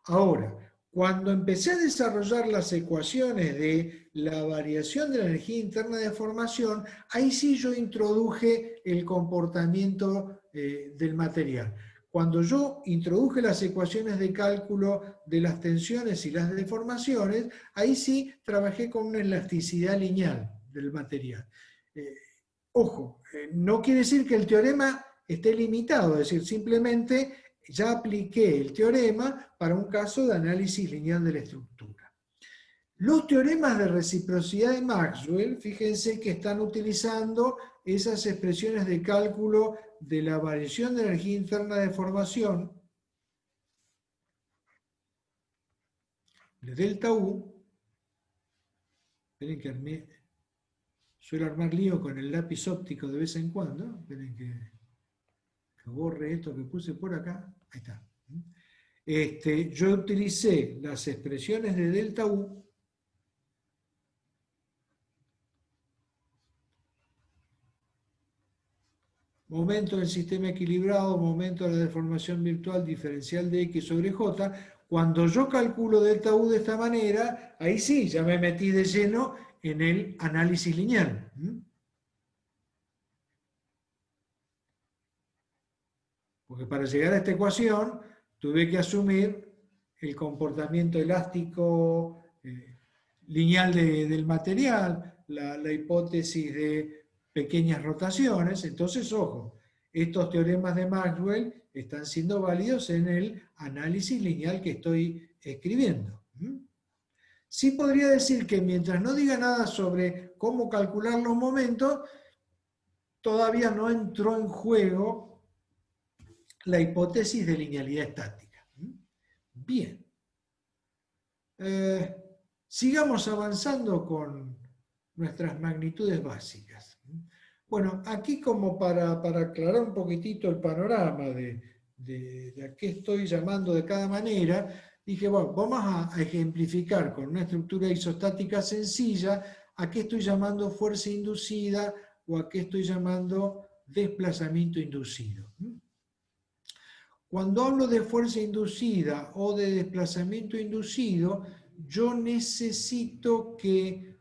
Ahora, cuando empecé a desarrollar las ecuaciones de la variación de la energía interna de formación, ahí sí yo introduje el comportamiento del material. Cuando yo introduje las ecuaciones de cálculo de las tensiones y las deformaciones, ahí sí trabajé con una elasticidad lineal del material. Ojo, no quiere decir que el teorema esté limitado, es decir, simplemente ya apliqué el teorema para un caso de análisis lineal de la estructura. Los teoremas de reciprocidad de Maxwell, fíjense que están utilizando esas expresiones de cálculo de la variación de energía interna de formación, de delta U. Esperen que suelo armar lío con el lápiz óptico de vez en cuando. Esperen que borre esto que puse por acá. Ahí está. Yo utilicé las expresiones de delta U momento del sistema equilibrado, momento de la deformación virtual diferencial de X sobre J. Cuando yo calculo delta U de esta manera, ahí sí, ya me metí de lleno en el análisis lineal. Porque para llegar a esta ecuación tuve que asumir el comportamiento elástico lineal del material, la hipótesis de pequeñas rotaciones. Entonces, ojo, estos teoremas de Maxwell están siendo válidos en el análisis lineal que estoy escribiendo. Sí podría decir que mientras no diga nada sobre cómo calcular los momentos, todavía no entró en juego la hipótesis de linealidad estática. Bien. Sigamos avanzando con nuestras magnitudes básicas. Bueno, aquí como para aclarar un poquitito el panorama de a qué estoy llamando de cada manera, dije, bueno, vamos a ejemplificar con una estructura isostática sencilla a qué estoy llamando fuerza inducida o a qué estoy llamando desplazamiento inducido. Cuando hablo de fuerza inducida o de desplazamiento inducido, yo necesito que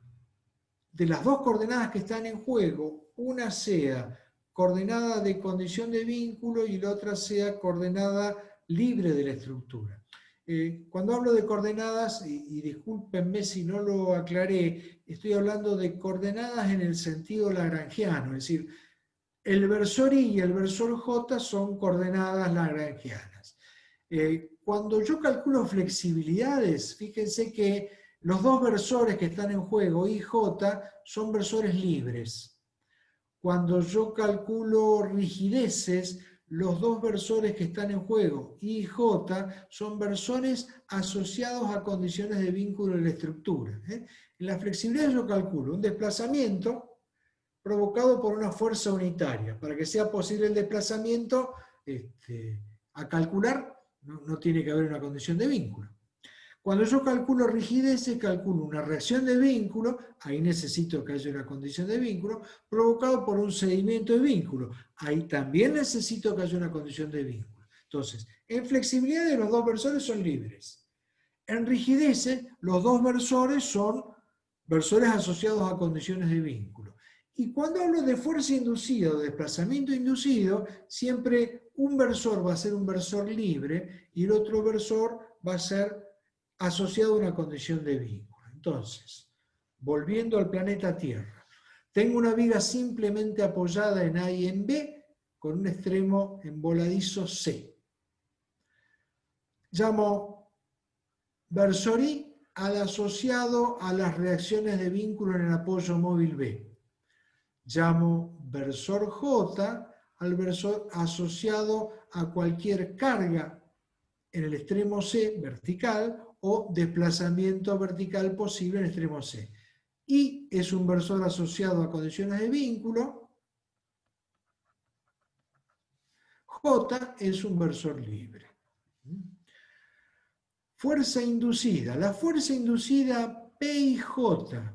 de las dos coordenadas que están en juego, una sea coordenada de condición de vínculo y la otra sea coordenada libre de la estructura. Cuando hablo de coordenadas, y discúlpenme si no lo aclaré, estoy hablando de coordenadas en el sentido lagrangiano, es decir, el versor I y el versor J son coordenadas lagrangianas. Cuando yo calculo flexibilidades, fíjense que los dos versores que están en juego, I y J, son versores libres. Cuando yo calculo rigideces, los dos versores que están en juego, I y J, son versores asociados a condiciones de vínculo de la estructura. En la flexibilidad yo calculo un desplazamiento provocado por una fuerza unitaria. Para que sea posible el desplazamiento, a calcular no tiene que haber una condición de vínculo. Cuando yo calculo rigideces, calculo una reacción de vínculo, ahí necesito que haya una condición de vínculo, provocado por un cedimiento de vínculo. Ahí también necesito que haya una condición de vínculo. Entonces, en flexibilidad los dos versores son libres. En rigideces, los dos versores son versores asociados a condiciones de vínculo. Y cuando hablo de fuerza inducida o desplazamiento inducido, siempre un versor va a ser un versor libre y el otro versor va a ser asociado a una condición de vínculo. Entonces, volviendo al planeta Tierra, tengo una viga simplemente apoyada en A y en B con un extremo en voladizo C. Llamo versor I al asociado a las reacciones de vínculo en el apoyo móvil B. Llamo versor J al versor asociado a cualquier carga en el extremo C, vertical, o desplazamiento vertical posible en el extremo C. I es un versor asociado a condiciones de vínculo. J es un versor libre. Fuerza inducida. La fuerza inducida P y J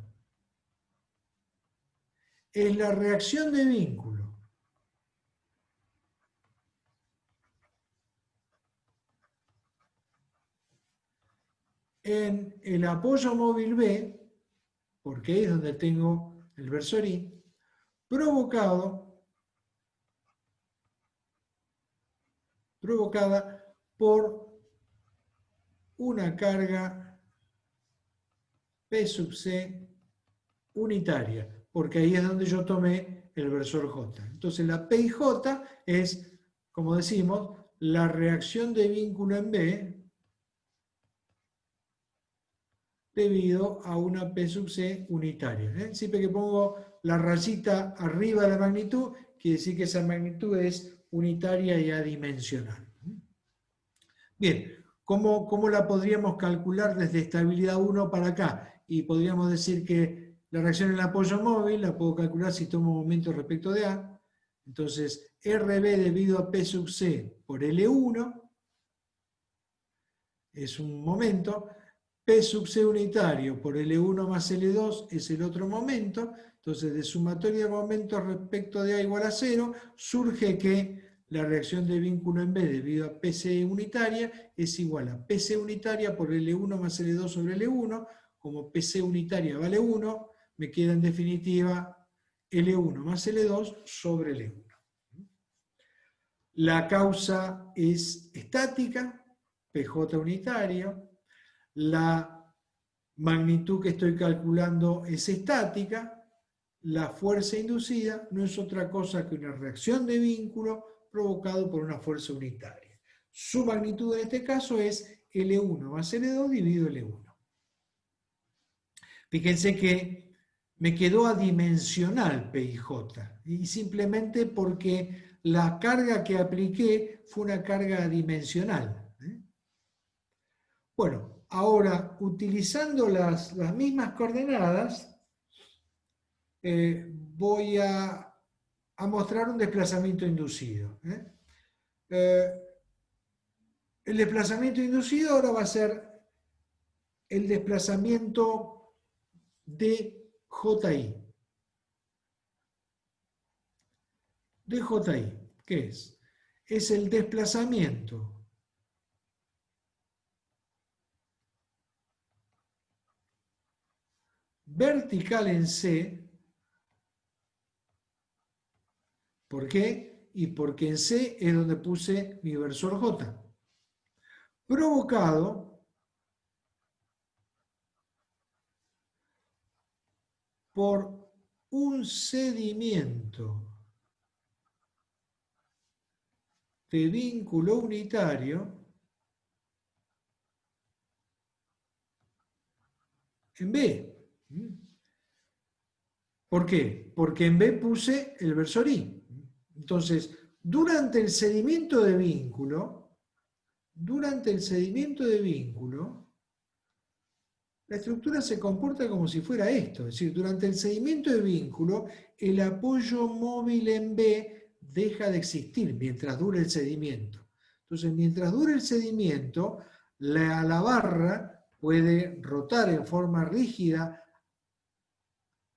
es la reacción de vínculo en el apoyo móvil B, porque ahí es donde tengo el versor I, provocada por una carga P sub C unitaria, porque ahí es donde yo tomé el versor J. Entonces la P y J es, como decimos, la reacción de vínculo en B debido a una P sub C unitaria. Siempre que pongo la rayita arriba de la magnitud, quiere decir que esa magnitud es unitaria y adimensional. Bien, ¿cómo la podríamos calcular desde estabilidad 1 para acá? Y podríamos decir que la reacción en el apoyo móvil la puedo calcular si tomo momento respecto de A. Entonces, RB debido a P sub C por L1 es un momento. P sub C unitario por L1 más L2 es el otro momento. Entonces, de sumatoria de momentos respecto de A igual a 0, surge que la reacción de vínculo en B debido a PC unitaria es igual a PC unitaria por L1 más L2 sobre L1. Como PC unitaria vale 1, me queda en definitiva L1 más L2 sobre L1. La causa es estática, PJ unitario. La magnitud que estoy calculando es estática. La fuerza inducida no es otra cosa que una reacción de vínculo provocado por una fuerza unitaria. Su magnitud en este caso es L1 más L2 dividido L1. Fíjense que me quedó adimensional P y J, y simplemente porque la carga que apliqué fue una carga adimensional. Bueno, ahora utilizando las mismas coordenadas, voy a mostrar un desplazamiento inducido. El desplazamiento inducido ahora va a ser el desplazamiento DJI. DJI, ¿qué es? Es el desplazamiento vertical en C. ¿Por qué? Y porque en C es donde puse mi versor J. Provocado por un sedimento de vínculo unitario en B. ¿Por qué? Porque en B puse el versor I. Entonces, durante el sedimento de vínculo, la estructura se comporta como si fuera esto. Es decir, durante el sedimento de vínculo, el apoyo móvil en B deja de existir mientras dure el sedimento. Entonces, mientras dure el sedimento, la barra puede rotar en forma rígida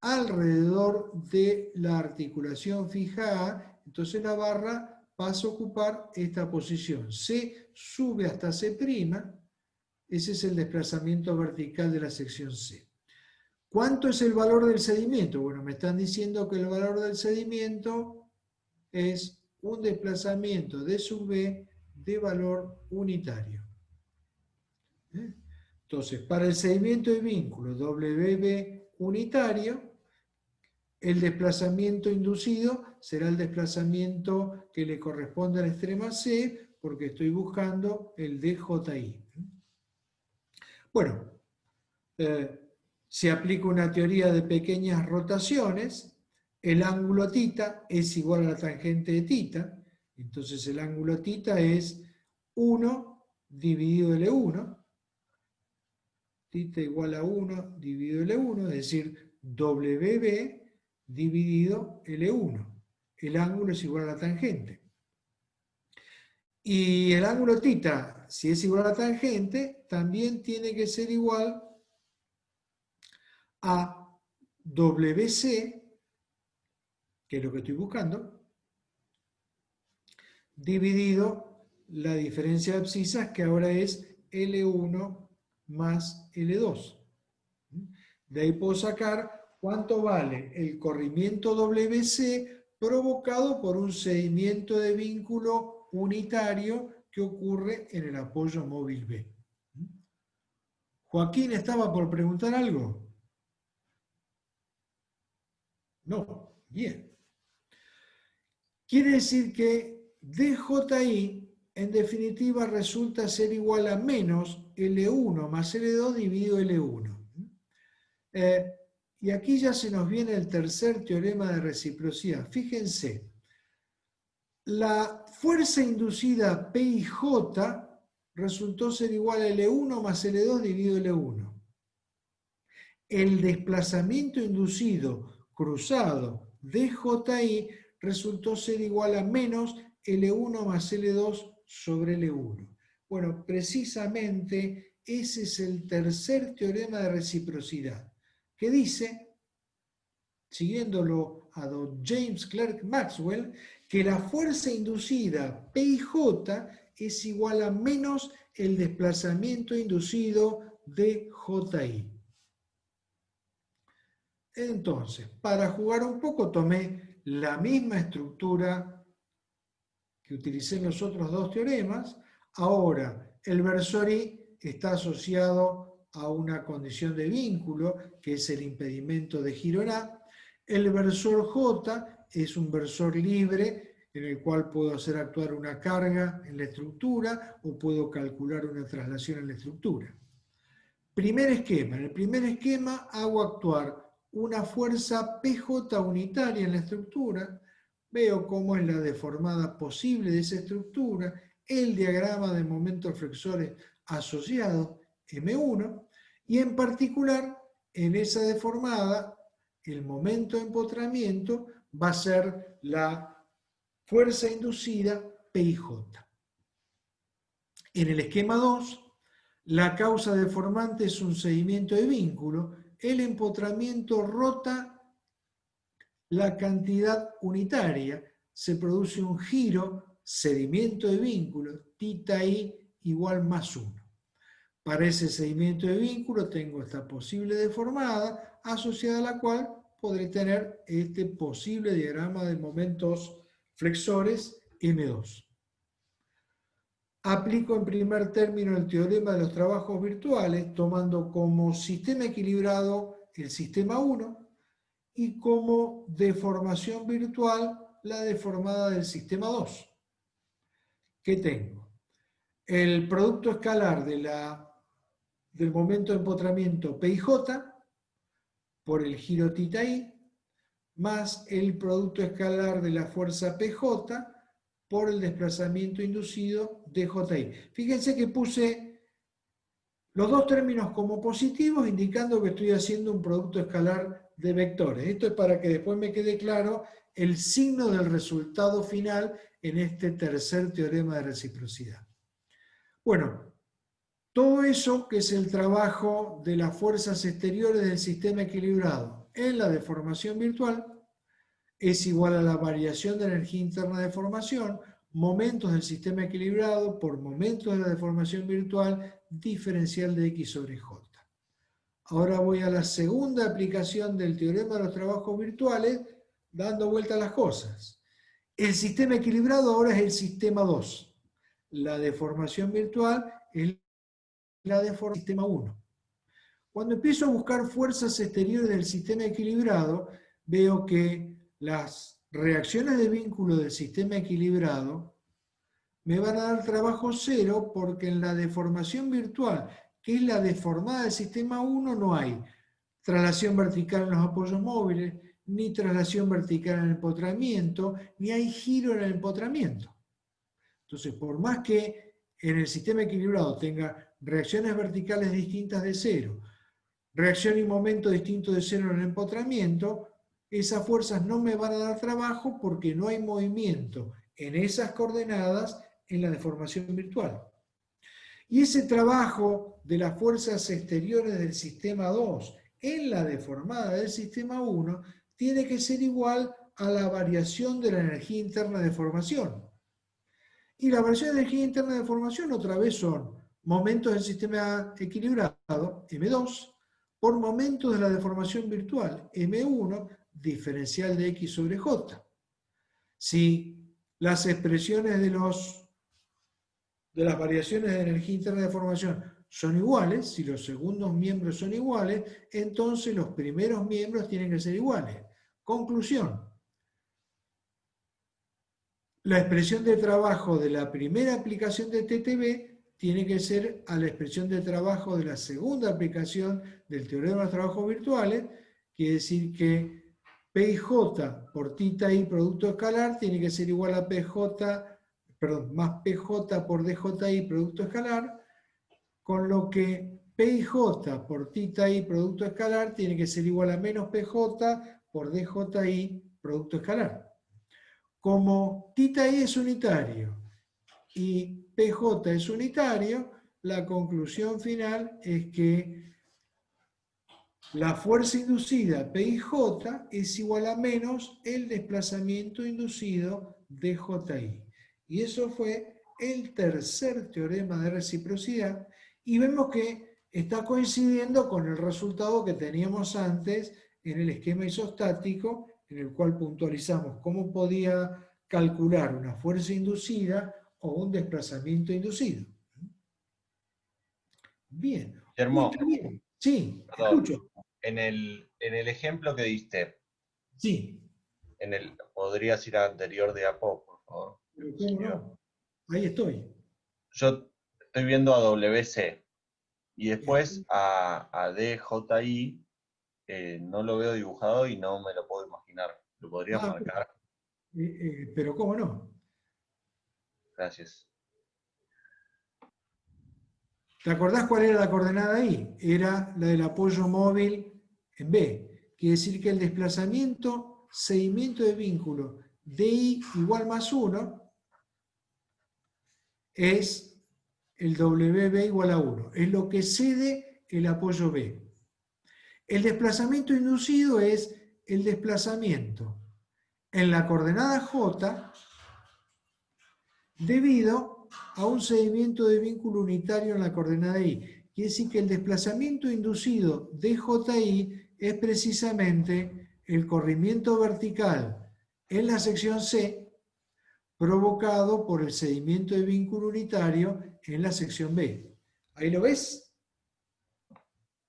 alrededor de la articulación fija A. Entonces la barra pasa a ocupar esta posición. C sube hasta C'. Ese es el desplazamiento vertical de la sección C. ¿Cuánto es el valor del sedimento? Bueno, me están diciendo que el valor del sedimento es un desplazamiento de sub B de valor unitario. Entonces, para el sedimento de vínculo WB unitario, el desplazamiento inducido será el desplazamiento que le corresponde a la extrema C, porque estoy buscando el DJI. Bueno, se aplica una teoría de pequeñas rotaciones. El ángulo θ es igual a la tangente de θ. Entonces el ángulo θ es 1 dividido L1, θ igual a 1 dividido L1, es decir, WB dividido L1. El ángulo es igual a la tangente. Y el ángulo θ, si es igual a la tangente, también tiene que ser igual a WC, que es lo que estoy buscando, dividido la diferencia de abscisas, que ahora es L1 más L2. De ahí puedo sacar cuánto vale el corrimiento WC provocado por un cedimiento de vínculo unitario que ocurre en el apoyo móvil B. ¿Joaquín estaba por preguntar algo? No, bien. Quiere decir que DJI en definitiva resulta ser igual a menos L1 más L2 dividido L1. Y aquí ya se nos viene el tercer teorema de reciprocidad. Fíjense, la fuerza inducida PIJ resultó ser igual a L1 más L2 dividido L1. El desplazamiento inducido cruzado DJI resultó ser igual a menos L1 más L2 sobre L1. Bueno, precisamente ese es el tercer teorema de reciprocidad, que dice, siguiéndolo a don James Clerk Maxwell, que la fuerza inducida PIJ es igual a menos el desplazamiento inducido DJI. Entonces, para jugar un poco, tomé la misma estructura que utilicé en los otros dos teoremas. Ahora, el versor I está asociado a una condición de vínculo, que es el impedimento de giro en A. El versor J es un versor libre, en el cual puedo hacer actuar una carga en la estructura o puedo calcular una traslación en la estructura. Primer esquema. En el primer esquema hago actuar una fuerza PJ unitaria en la estructura, veo cómo es la deformada posible de esa estructura, el diagrama de momentos flexores asociados, M1, y en particular, en esa deformada, el momento de empotramiento va a ser la fuerza inducida PIJ. En el esquema 2, la causa deformante es un cedimiento de vínculo, el empotramiento rota la cantidad unitaria, se produce un giro, cedimiento de vínculo, θi igual más 1. Para ese cedimiento de vínculo tengo esta posible deformada, asociada a la cual podré tener este posible diagrama de momentos flexores M2. Aplico en primer término el teorema de los trabajos virtuales, tomando como sistema equilibrado el sistema 1 y como deformación virtual la deformada del sistema 2. ¿Qué tengo? El producto escalar del momento de empotramiento PIJ por el giro θi más el producto escalar de la fuerza PJ por el desplazamiento inducido DJI. Fíjense que puse los dos términos como positivos, indicando que estoy haciendo un producto escalar de vectores. Esto es para que después me quede claro el signo del resultado final en este tercer teorema de reciprocidad. Bueno, todo eso que es el trabajo de las fuerzas exteriores del sistema equilibrado en la deformación virtual es igual a la variación de energía interna de deformación, momentos del sistema equilibrado por momentos de la deformación virtual, diferencial de X sobre J. Ahora voy a la segunda aplicación del teorema de los trabajos virtuales, dando vuelta a las cosas. El sistema equilibrado ahora es el sistema 2. La deformación virtual es la deformación del sistema 1. Cuando empiezo a buscar fuerzas exteriores del sistema equilibrado, veo que las reacciones de vínculo del sistema equilibrado me van a dar trabajo cero porque en la deformación virtual, que es la deformada del sistema 1, no hay traslación vertical en los apoyos móviles, ni traslación vertical en el empotramiento, ni hay giro en el empotramiento. Entonces, por más que en el sistema equilibrado tenga reacciones verticales distintas de cero, reacción y momento distinto de cero en el empotramiento, esas fuerzas no me van a dar trabajo porque no hay movimiento en esas coordenadas en la deformación virtual. Y ese trabajo de las fuerzas exteriores del sistema 2 en la deformada del sistema 1 tiene que ser igual a la variación de la energía interna de formación. Y la variación de energía interna de formación otra vez son momentos del sistema equilibrado, M2, por momentos de la deformación virtual, M1, diferencial de X sobre J. Si las expresiones de las variaciones de energía interna de formación son iguales, si los segundos miembros son iguales, entonces los primeros miembros tienen que ser iguales. Conclusión. La expresión de trabajo de la primera aplicación de TTB tiene que ser a la expresión de trabajo de la segunda aplicación del teorema de los trabajos virtuales, quiere decir que PJ por θi producto escalar tiene que ser igual a más PJ por DJI producto escalar, con lo que PJ por θi producto escalar tiene que ser igual a menos PJ por DJI producto escalar. Como θi es unitario y PJ es unitario, la conclusión final es que la fuerza inducida PIJ es igual a menos el desplazamiento inducido DJI. Y eso fue el tercer teorema de reciprocidad, y vemos que está coincidiendo con el resultado que teníamos antes en el esquema isostático, en el cual puntualizamos cómo podía calcular una fuerza inducida o un desplazamiento inducido. Bien. Guillermo, Muy bien. Sí, perdón. escucho. En el ejemplo que diste, Sí. ¿podrías ir al anterior de APO, por favor? Pero ¿cómo no? Ahí estoy. Yo estoy viendo a WC y después a DJI no lo veo dibujado y no me lo puedo imaginar. ¿Lo podrías marcar? Pero ¿cómo no? Gracias. ¿Te acordás cuál era la coordenada ahí? Era la del apoyo móvil en B. Quiere decir que el desplazamiento, seguimiento de vínculo DI igual más 1 es el WB igual a 1. Es lo que cede el apoyo B. El desplazamiento inducido es el desplazamiento en la coordenada J debido a un seguimiento de vínculo unitario en la coordenada Y. Quiere decir que el desplazamiento inducido de JI es precisamente el corrimiento vertical en la sección C provocado por el seguimiento de vínculo unitario en la sección B. ¿Ahí lo ves?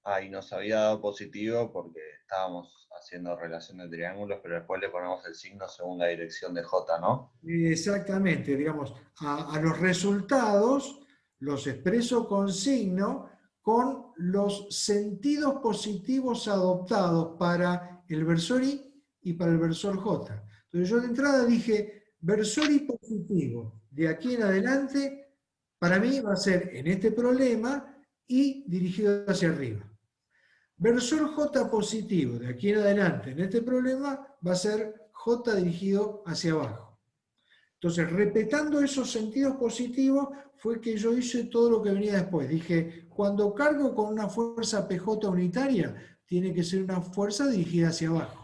Ahí nos había dado positivo porque estábamos haciendo relación de triángulos, pero después le ponemos el signo según la dirección de J, ¿no? Exactamente, digamos, a los resultados los expreso con signo con los sentidos positivos adoptados para el versor I y para el versor J. Entonces yo de entrada dije, versor I positivo, de aquí en adelante, para mí va a ser en este problema I dirigido hacia arriba. Versor J positivo, de aquí en adelante, en este problema, va a ser J dirigido hacia abajo. Entonces, respetando esos sentidos positivos, fue que yo hice todo lo que venía después. Dije, cuando cargo con una fuerza PJ unitaria, tiene que ser una fuerza dirigida hacia abajo.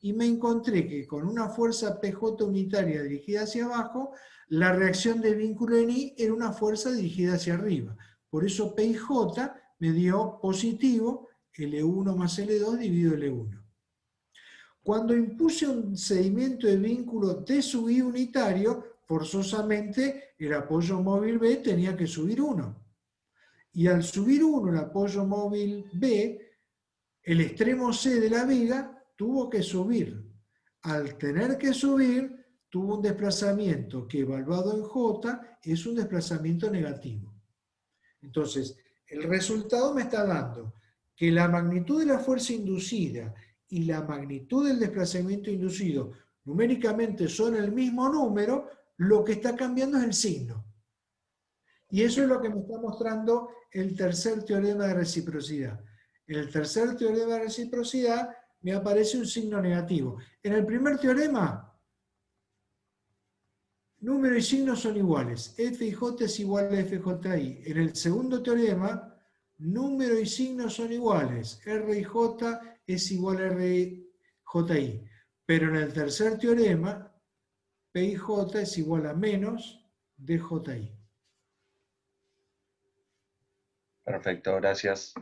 Y me encontré que con una fuerza PJ unitaria dirigida hacia abajo, la reacción de vínculo en I era una fuerza dirigida hacia arriba. Por eso PIJ me dio positivo L1 más L2 dividido L1. Cuando impuse un seguimiento de vínculo de sub I unitario, forzosamente el apoyo móvil B tenía que subir 1. Y al subir 1 el apoyo móvil B, el extremo C de la viga tuvo que subir. Al tener que subir, tuvo un desplazamiento que evaluado en J es un desplazamiento negativo. Entonces, el resultado me está dando que la magnitud de la fuerza inducida y la magnitud del desplazamiento inducido numéricamente son el mismo número, lo que está cambiando es el signo. Y eso es lo que me está mostrando el tercer teorema de reciprocidad. En el tercer teorema de reciprocidad me aparece un signo negativo. En el primer teorema, número y signo son iguales. F y J es igual a FJI. En el segundo teorema, número y signo son iguales. R y J es igual a RJI. Pero en el tercer teorema, P y J es igual a menos DJI. Perfecto, gracias.